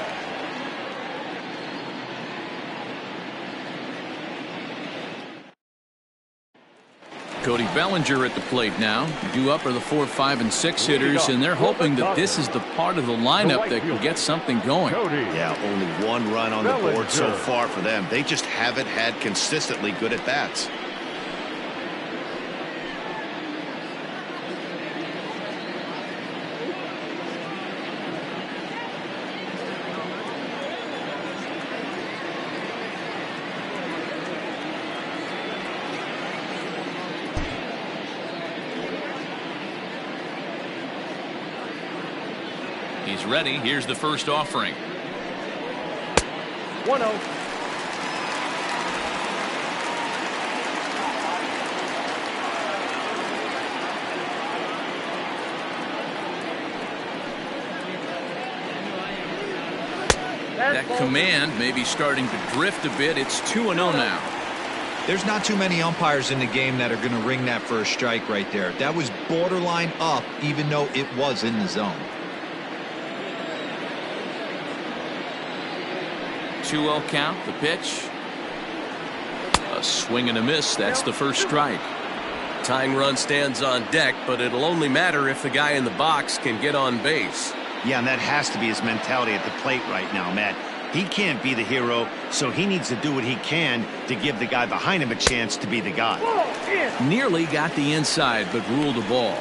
Cody Bellinger at the plate now. Due up are the 4, 5, and 6 hitters, and they're hoping that this is the part of the lineup that can get something going. Yeah, only 1 run on the board so far for them. They just haven't had consistently good at-bats. He's ready. Here's the first offering. 1-0. That command may be starting to drift a bit. It's 2-0 now. There's not too many umpires in the game that are going to ring that for a strike right there. That was borderline up, even though it was in the zone. 2-0 count, the pitch. A swing and a miss. That's the first strike. Tying run stands on deck, but it'll only matter if the guy in the box can get on base. Yeah, and that has to be his mentality at the plate right now, Matt. He can't be the hero, so he needs to do what he can to give the guy behind him a chance to be the guy. Nearly got the inside, but ruled a ball.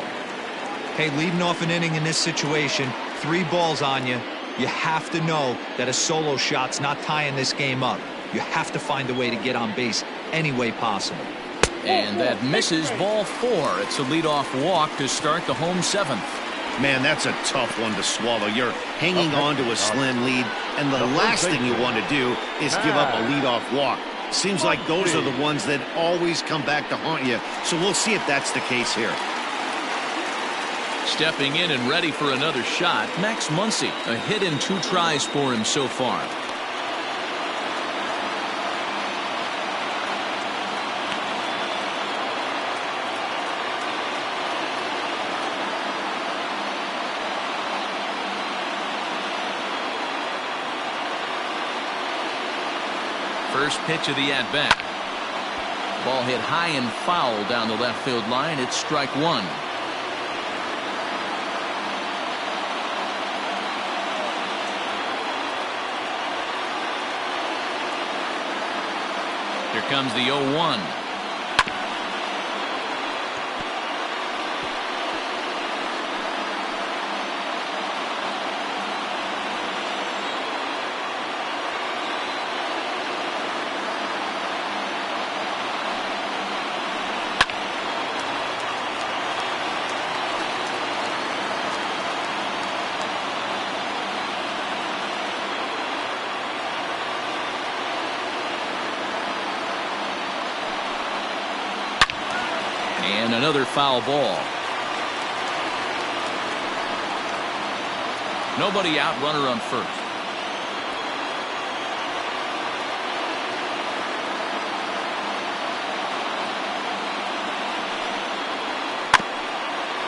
Hey, leading off an inning in this situation, 3 balls on you. You have to know that a solo shot's not tying this game up. You have to find a way to get on base any way possible. And that misses, ball 4. It's a leadoff walk to start the home 7th. Man, that's a tough one to swallow. You're hanging on to a slim lead, and the last thing you want to do is give up a leadoff walk. Seems like those are the ones that always come back to haunt you, so we'll see if that's the case here. Stepping in and ready for another shot, Max Muncy. A hit in 2 tries for him so far. First pitch of the at-bat. Ball hit high and foul down the left field line. It's strike 1. Here comes the 0-1. And another foul ball. Nobody out, runner on first.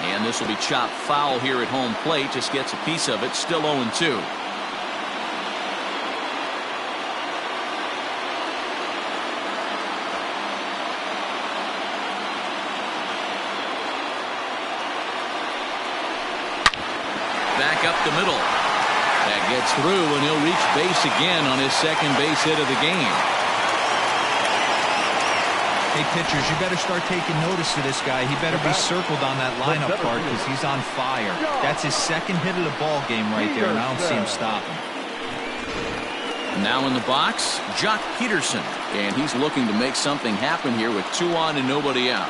And this will be chopped foul here at home plate. Just gets a piece of it. Still 0-2. Up the middle. That gets through, and he'll reach base again on his second base hit of the game. Hey, pitchers, you better start taking notice of this guy. He better be circled on that lineup part because he's on fire. That's his second hit of the ball game right there, and I don't see him stopping. Now in the box, Jock Peterson, and he's looking to make something happen here with 2 on and nobody out.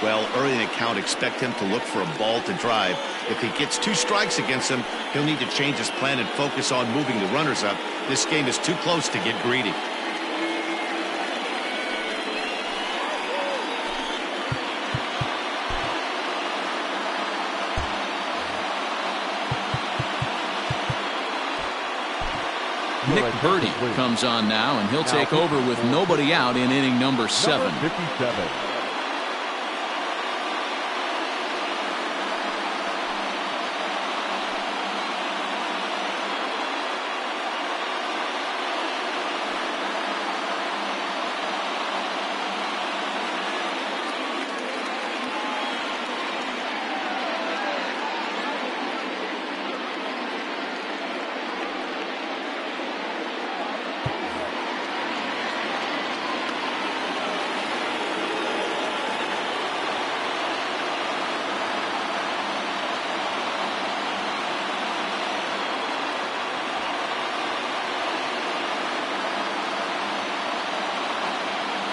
Well, early in the count, expect him to look for a ball to drive. If he gets 2 strikes against him, he'll need to change his plan and focus on moving the runners up. This game is too close to get greedy. Nick Birdie comes on now, and he'll take over with nobody out in inning number 7. 57.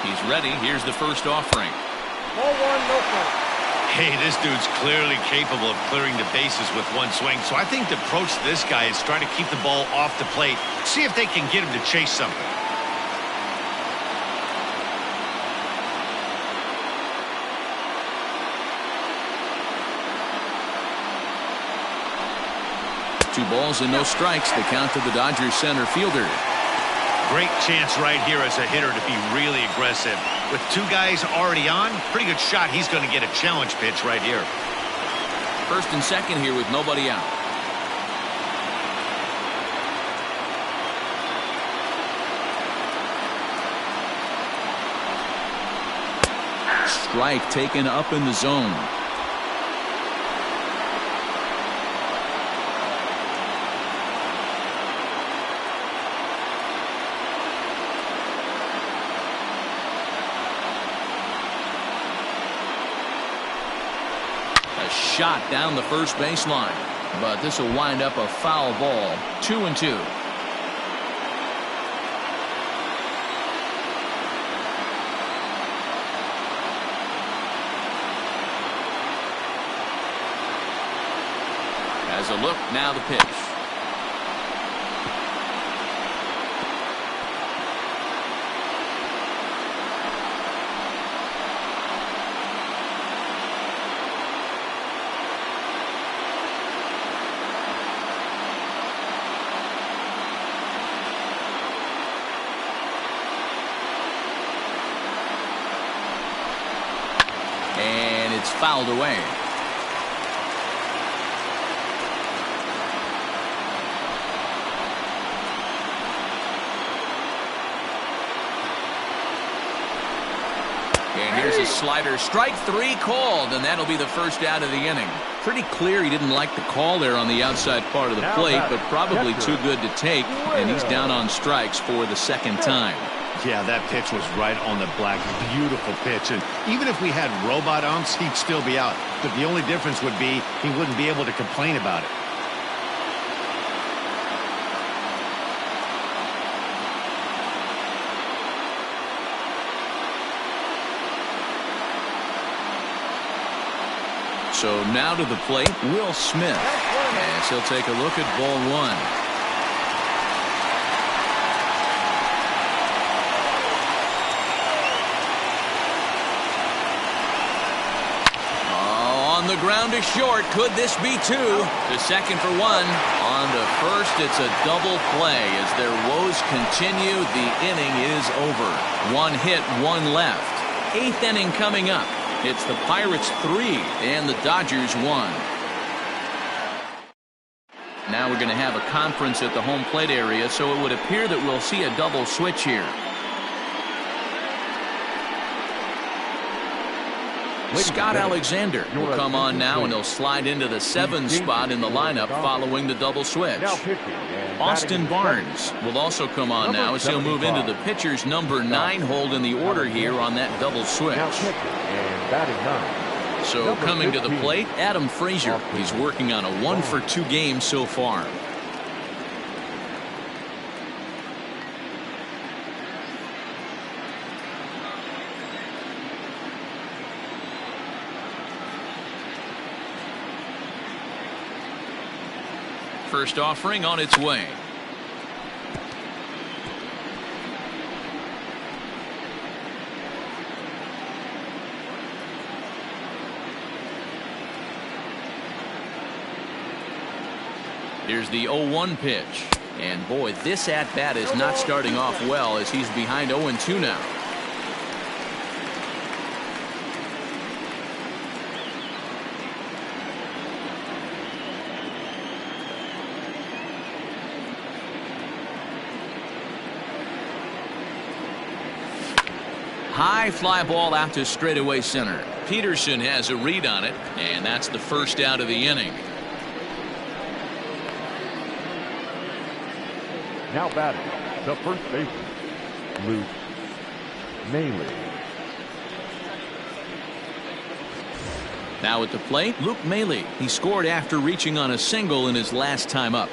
He's ready. Here's the first offering. Ball 1, no play. Hey, this dude's clearly capable of clearing the bases with one swing. So I think the approach to this guy is trying to keep the ball off the plate. See if they can get him to chase something. 2 balls and no strikes. The count to the Dodgers center fielder. Great chance right here as a hitter to be really aggressive. With 2 guys already on, pretty good shot. He's going to get a challenge pitch right here. First and second here with nobody out. Strike taken up in the zone. A shot down the first baseline, but this will wind up a foul ball. 2-2. As a look, now the pitch. And it's fouled away. And here's a slider. Strike 3 called, and that'll be the first out of the inning. Pretty clear he didn't like the call there on the outside part of the plate, but probably too good to take, and he's down on strikes for the second time. Yeah, that pitch was right on the black. Beautiful pitch. And even if we had robot umps, he'd still be out. But the only difference would be he wouldn't be able to complain about it. So now to the plate, Will Smith. As he'll take a look at ball 1. On the ground to short. Could this be 2? To second for 1. On to first, it's a double play. As their woes continue, the inning is over. 1 hit, 1 left. 8th inning coming up. It's the Pirates 3 and the Dodgers 1. Now we're going to have a conference at the home plate area, so it would appear that we'll see a double switch here. Scott Alexander will come on now, and he'll slide into the 7 spot in the lineup following the double switch. Austin Barnes will also come on now as he'll move into the pitcher's number 9 hold in the order here on that double switch. So coming to the plate, Adam Frazier. He's working on a 1-for-2 game so far. First offering on its way. Here's the 0-1 pitch. And boy, this at-bat is not starting off well as he's behind 0-2 now. High fly ball out to straightaway center. Peterson has a read on it, and that's the first out of the inning. Now batting, the first baseman, Luke Maile. Now at the plate, Luke Maile. He scored after reaching on a single in his last time up.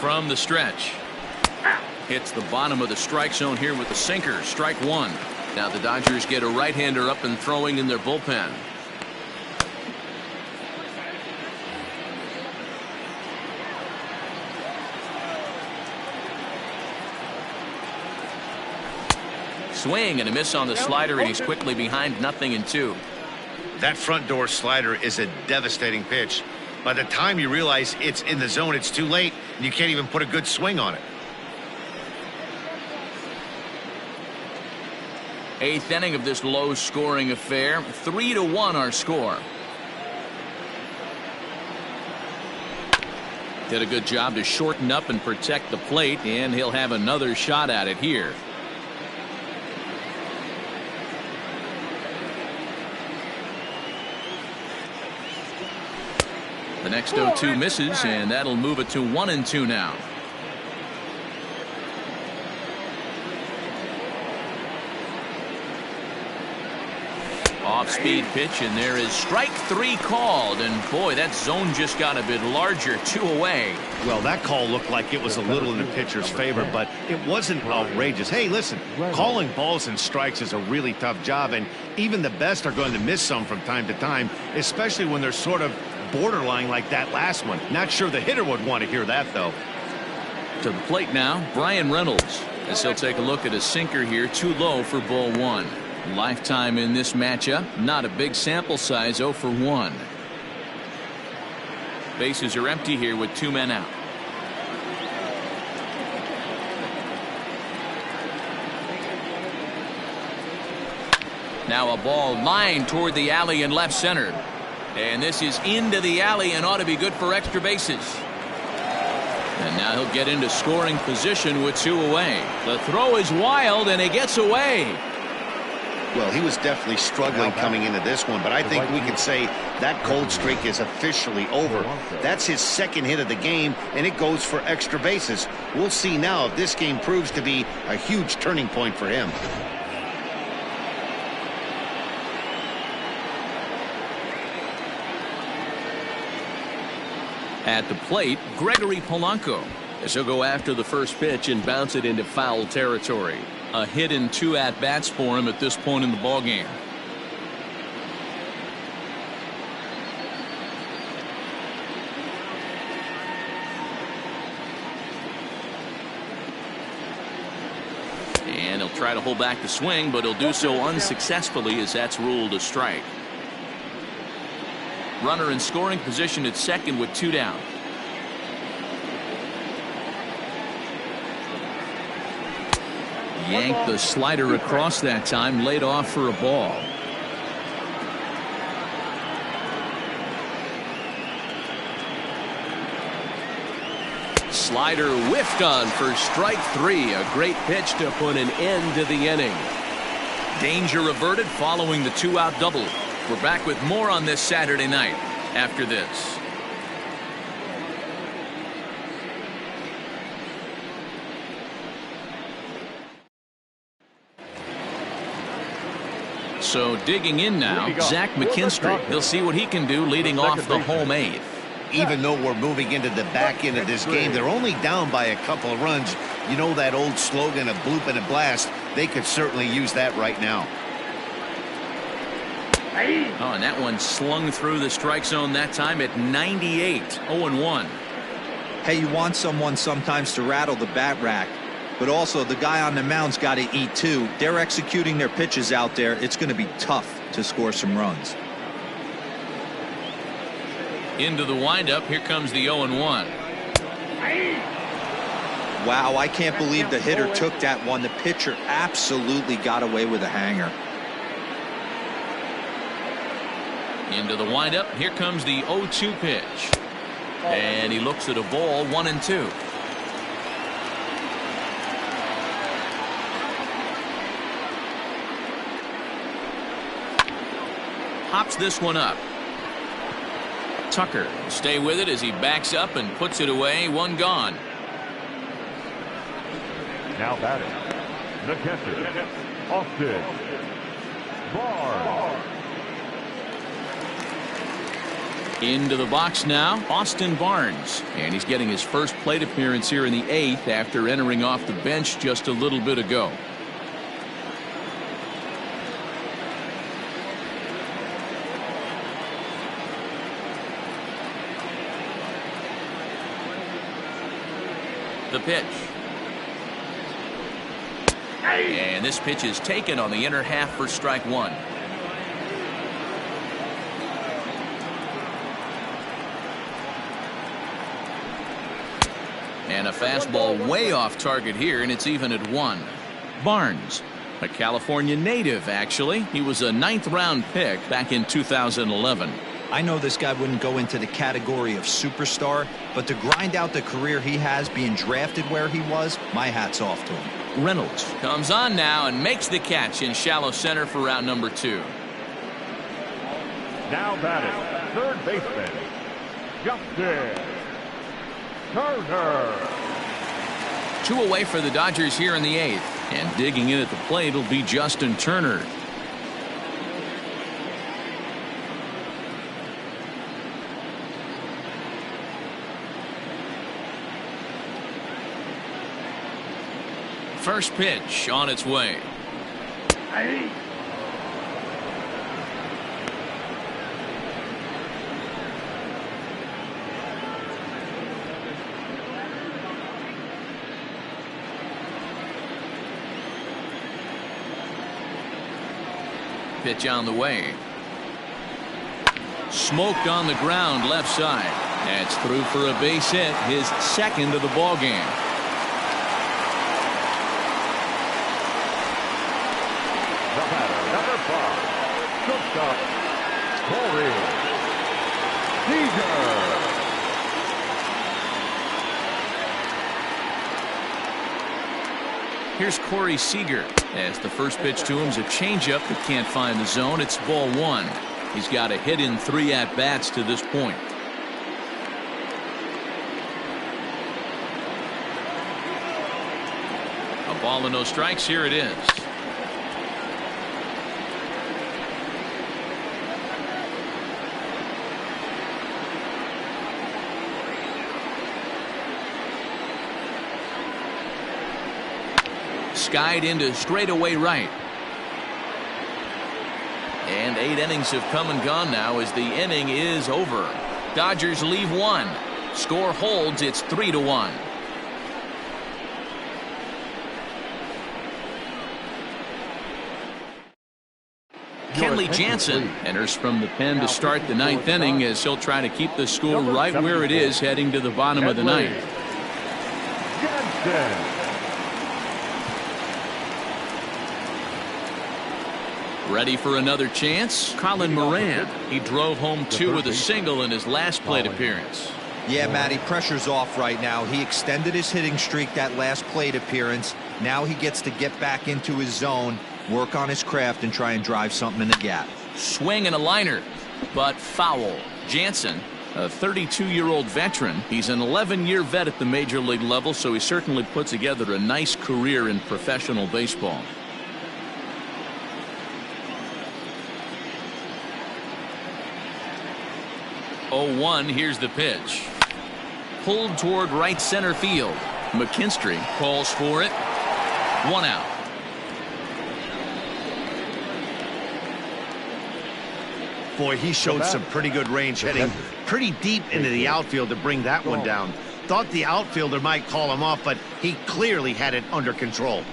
From the stretch. Hits the bottom of the strike zone here with the sinker. Strike 1. Now the Dodgers get a right-hander up and throwing in their bullpen. Swing and a miss on the slider, and he's quickly behind 0-2. That front door slider is a devastating pitch. By the time you realize it's in the zone, it's too late, and you can't even put a good swing on it. Eighth inning of this low-scoring affair. 3-1 our score. Did a good job to shorten up and protect the plate, and he'll have another shot at it here. The next 0-2 misses, and that'll move it to 1-2 now. Off-speed pitch, and there is strike 3 called, and boy, that zone just got a bit larger. 2 away. Well, that call looked like it was a little in the pitcher's favor, but it wasn't outrageous. Hey, listen, calling balls and strikes is a really tough job, and even the best are going to miss some from time to time, especially when they're sort of borderline like that last one. Not sure the hitter would want to hear that, though. To the plate now, Brian Reynolds, as he'll take a look at a sinker here, too low for ball 1. Lifetime in this matchup, not a big sample size, 0 for 1. Bases are empty here with 2 men out. Now a ball lined toward the alley in left center. And this is into the alley and ought to be good for extra bases. And now he'll get into scoring position with 2 away. The throw is wild, and he gets away. Well, he was definitely struggling coming into this one, but I think we could say that cold streak is officially over. That's his second hit of the game, and it goes for extra bases. We'll see now if this game proves to be a huge turning point for him. At the plate, Gregory Polanco, as he'll go after the first pitch and bounce it into foul territory. A hit in 2 at-bats for him at this point in the ballgame. And he'll try to hold back the swing, but he'll do so unsuccessfully as that's ruled a strike. Runner in scoring position at second with 2 down. Yanked the slider across that time, laid off for a ball. Slider whiffed on for strike 3. A great pitch to put an end to the inning. Danger averted following the 2-out double. We're back with more on this Saturday night after this. So digging in now, Zach McKinstry. He'll see what he can do leading off the home 8th. Even though we're moving into the back end of this game, they're only down by a couple of runs. You know that old slogan, a bloop and a blast. They could certainly use that right now. Oh, and that one slung through the strike zone that time at 98. 0-1. Hey, you want someone sometimes to rattle the bat rack, but also the guy on the mound's got to eat too. They're executing their pitches out there. It's going to be tough to score some runs. Into the windup. Here comes the 0-1. Wow, I can't believe the hitter took that one. The pitcher absolutely got away with a hanger. Into the windup. Here comes the 0-2 pitch. And he looks at a ball, 1-2. Hops this one up. Tucker will stay with it as he backs up and puts it away. 1 gone. Now batting, the catcher, Austin Barnes. Into the box now, Austin Barnes. And he's getting his first plate appearance here in the 8th after entering off the bench just a little bit ago. The pitch. And this pitch is taken on the inner half for strike 1. And a fastball way off target here, and it's even at 1. Barnes, a California native, actually. He was a 9th-round pick back in 2011. I know this guy wouldn't go into the category of superstar, but to grind out the career he has being drafted where he was, my hat's off to him. Reynolds comes on now and makes the catch in shallow center for round number 2. Now batting, third baseman, Justin Turner. 2 away for the Dodgers here in the 8th. And digging in at the plate will be Justin Turner. First pitch on its way. Pitch on the way. Smoked on the ground left side. That's through for a base hit, his 2nd of the ball game. The batter, number 5, shortstop, Corey Seager. Here's Corey Seager. As the first pitch to him is a changeup that can't find the zone. It's ball 1. He's got a hit in 3 at-bats to this point. A ball and no strikes. Here it is. Skied into straightaway right. And 8 innings have come and gone now as the inning is over. Dodgers leave 1. Score holds. It's 3-1. Kenley Jansen enters from the pen to start the 9th inning as he'll try to keep the score right where it is heading to the bottom of the 9th. Jansen. Ready for another chance? Colin Moran. He drove home 2 with a single in his last plate appearance. Yeah, Matty, pressure's off right now. He extended his hitting streak that last plate appearance. Now he gets to get back into his zone, work on his craft, and try and drive something in the gap. Swing and a liner, but foul. Jansen, a 32-year-old veteran. He's an 11-year vet at the major league level, so he certainly put together a nice career in professional baseball. Oh, 1, here's the pitch. Pulled toward right center field. McKinstry calls for it. 1 out. Boy, he showed some pretty good range, heading pretty deep into the outfield to bring that one down. Thought the outfielder might call him off, but he clearly had it under control.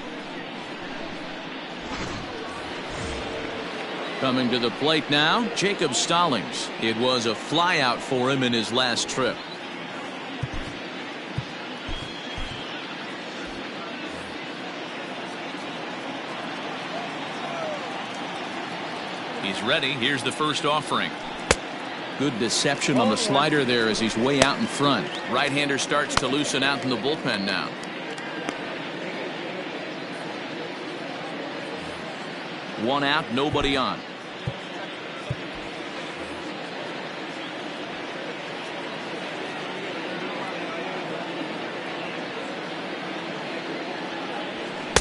Coming to the plate now, Jacob Stallings. It was a flyout for him in his last trip. He's ready. Here's the first offering. Good deception on the slider there as he's way out in front. Right-hander starts to loosen out in the bullpen now. One out, nobody on.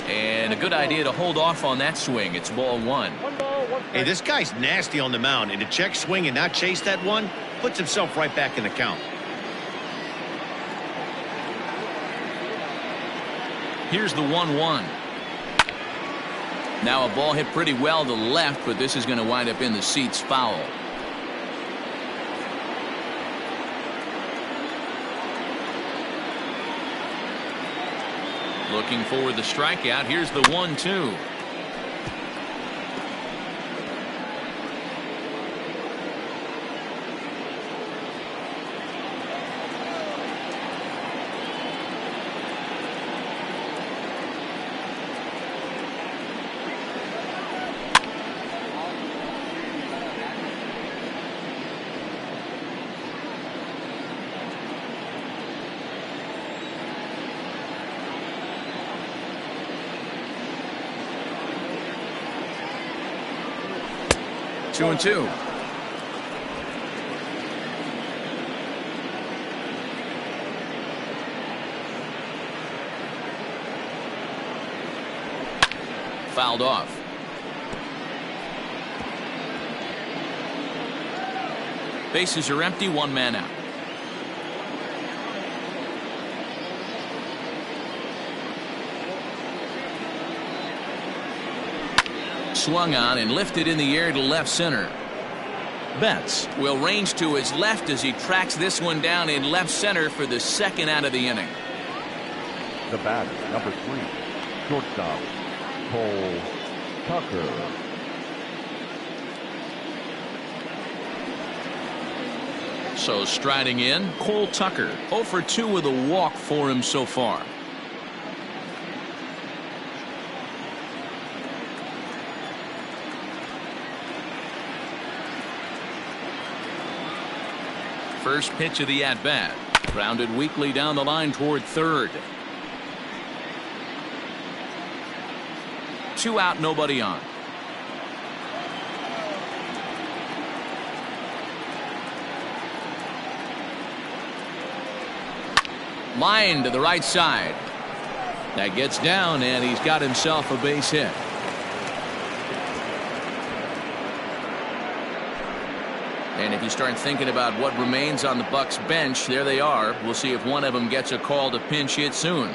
And a good idea to hold off on that swing. It's ball 1. Hey, this guy's nasty on the mound, and to check swing and not chase that one puts himself right back in the count. Here's the 1-1. Now a ball hit pretty well to the left, but this is going to wind up in the seats foul. Looking for the strikeout. Here's the 1-2. 2-2. Fouled off. Bases are empty, one man out. Swung on and lifted in the air to left center. Betts will range to his left as he tracks this one down in left center for the second out of the inning. The batter, number 3, shortstop, Cole Tucker. So striding in, Cole Tucker, 0 for 2 with a walk for him so far. First pitch of the at-bat. Grounded weakly down the line toward third. 2 out, nobody on. Line to the right side. That gets down, and he's got himself a base hit. And if you start thinking about what remains on the Bucs bench, there they are. We'll see if one of them gets a call to pinch hit soon.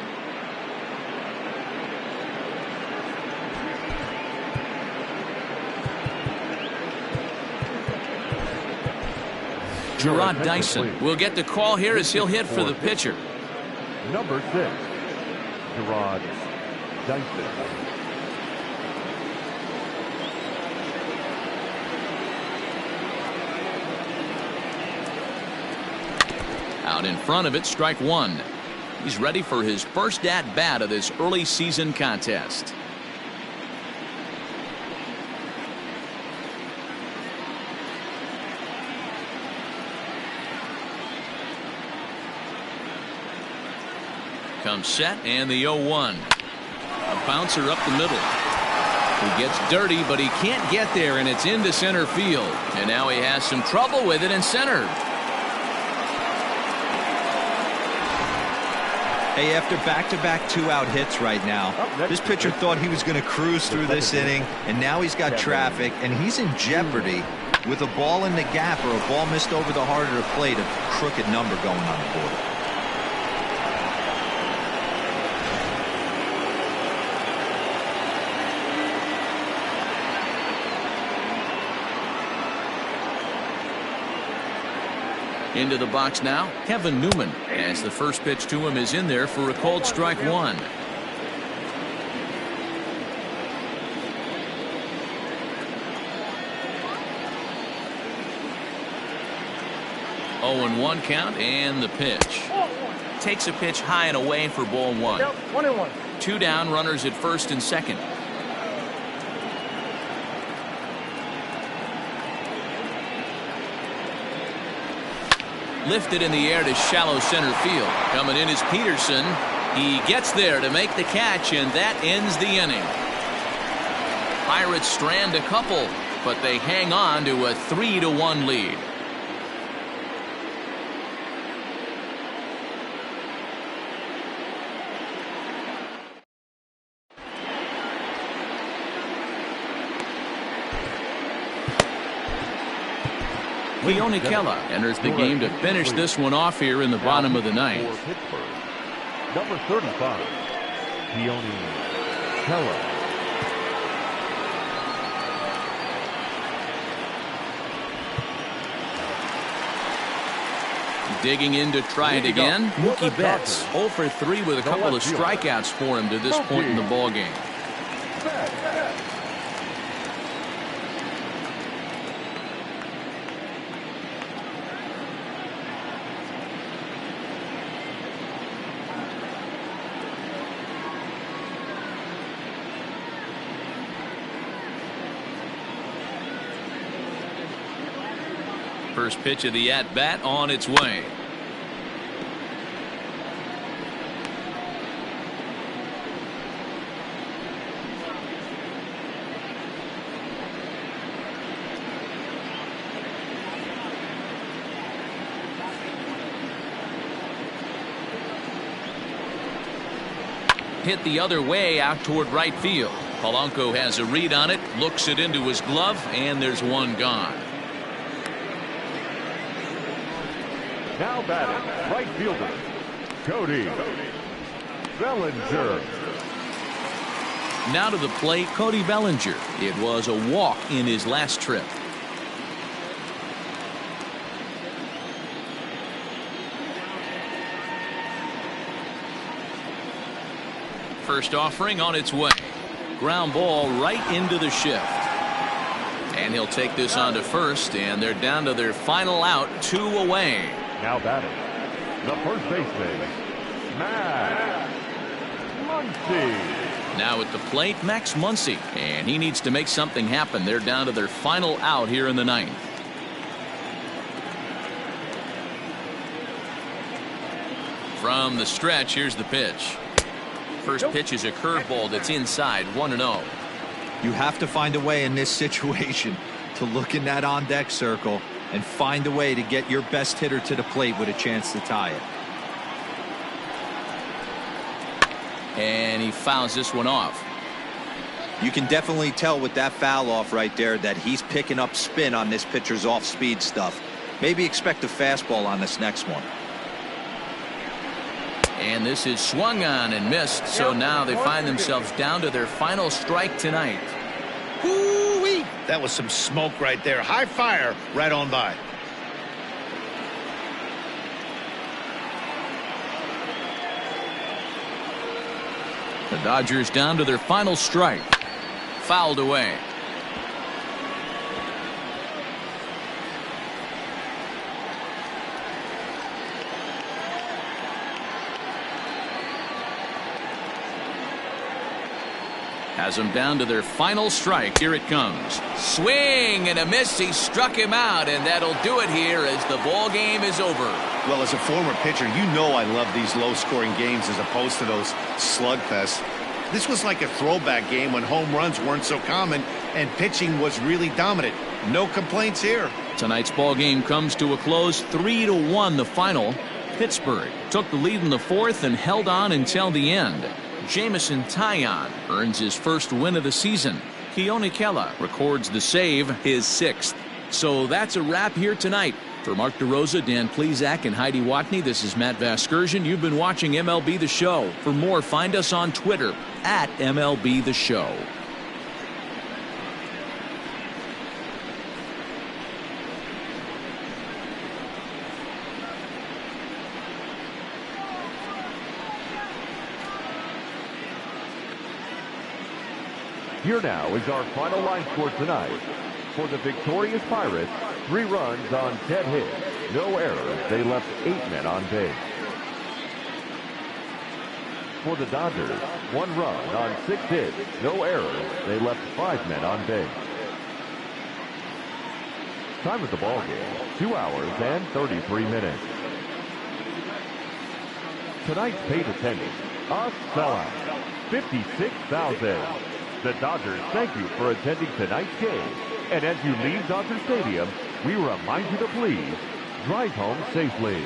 Gerard Dyson will get the call here as he'll hit for the pitcher. Number 6, Gerard Dyson. Out in front of it, strike one. He's ready for his first at-bat of this early season contest. Comes set, and the 0-1. A bouncer up the middle. He gets dirty, but he can't get there, and it's into center field. And now he has some trouble with it in center. Hey, after back-to-back 2-out hits right now, this pitcher thought he was going to cruise through this inning, and now he's got traffic, and he's in jeopardy with a ball in the gap or a ball missed over the heart of the plate, a crooked number going on the board. Into the box now, Kevin Newman, as the first pitch to him is in there for a called strike one. Oh, and 1 count, and the pitch. Takes a pitch high and away for ball one. 1-1. 2 down, runners at first and second. Lifted in the air to shallow center field. Coming in is Peterson. He gets there to make the catch, and that ends the inning. Pirates strand a couple, but they hang on to a 3-1 lead. Keone Kela enters the game to finish this one off here in the bottom of the ninth. Number 35, Keone Kela. Digging in to try it again, Mookie Betts 0 for 3 with a couple of strikeouts for him to this point in the ballgame. First pitch of the at-bat on its way. hit the other way out toward right field. Polanco has a read on it, looks it into his glove, and there's one gone. Now batting, right fielder, Cody Bellinger. Now to the plate, Cody Bellinger. It was a walk in his last trip. First offering on its way. Ground ball right into the shift. And he'll take this on to first, and they're down to their final out, 2 away. Now batting, the first baseman, Max Muncy. Now at the plate, Max Muncy, and he needs to make something happen. They're down to their final out here in the ninth. From the stretch, here's the pitch. First pitch is a curveball that's inside, 1-0. You have to find a way in this situation to look in that on-deck circle and find a way to get your best hitter to the plate with a chance to tie it. And he fouls this one off. You can definitely tell with that foul off right there that he's picking up spin on this pitcher's off-speed stuff. Maybe expect a fastball on this next one. And this is swung on and missed, so now they find themselves down to their final strike tonight. Woo-wee! That was some smoke right there. High fire right on by. The Dodgers down to their final strike. Fouled away. Has them down to their final strike. Here it comes. Swing and a miss. He struck him out, and that'll do it here as the ball game is over. Well, as a former pitcher, you know I love these low-scoring games as opposed to those slugfests. This was like a throwback game when home runs weren't so common and pitching was really dominant. No complaints here. Tonight's ball game comes to a close, 3-1 the final. Pittsburgh took the lead in the fourth and held on until the end. Jameson Taillon earns his first win of the season. Keone Kela records the save, his 6th. So that's a wrap here tonight. For Mark DeRosa, Dan Plesac, and Heidi Watney, this is Matt Vasgersian. You've been watching MLB The Show. For more, find us on Twitter at MLB The Show. Here now is our final line score tonight. For the victorious Pirates, 3 runs on 10 hits, no errors. They left 8 men on base. For the Dodgers, 1 run on 6 hits, no errors. They left 5 men on base. Time of the ball game, 2 hours and 33 minutes. Tonight's paid attendance, a sellout, 56,000. The Dodgers thank you for attending tonight's game. And as you leave Dodger Stadium, we remind you to please drive home safely.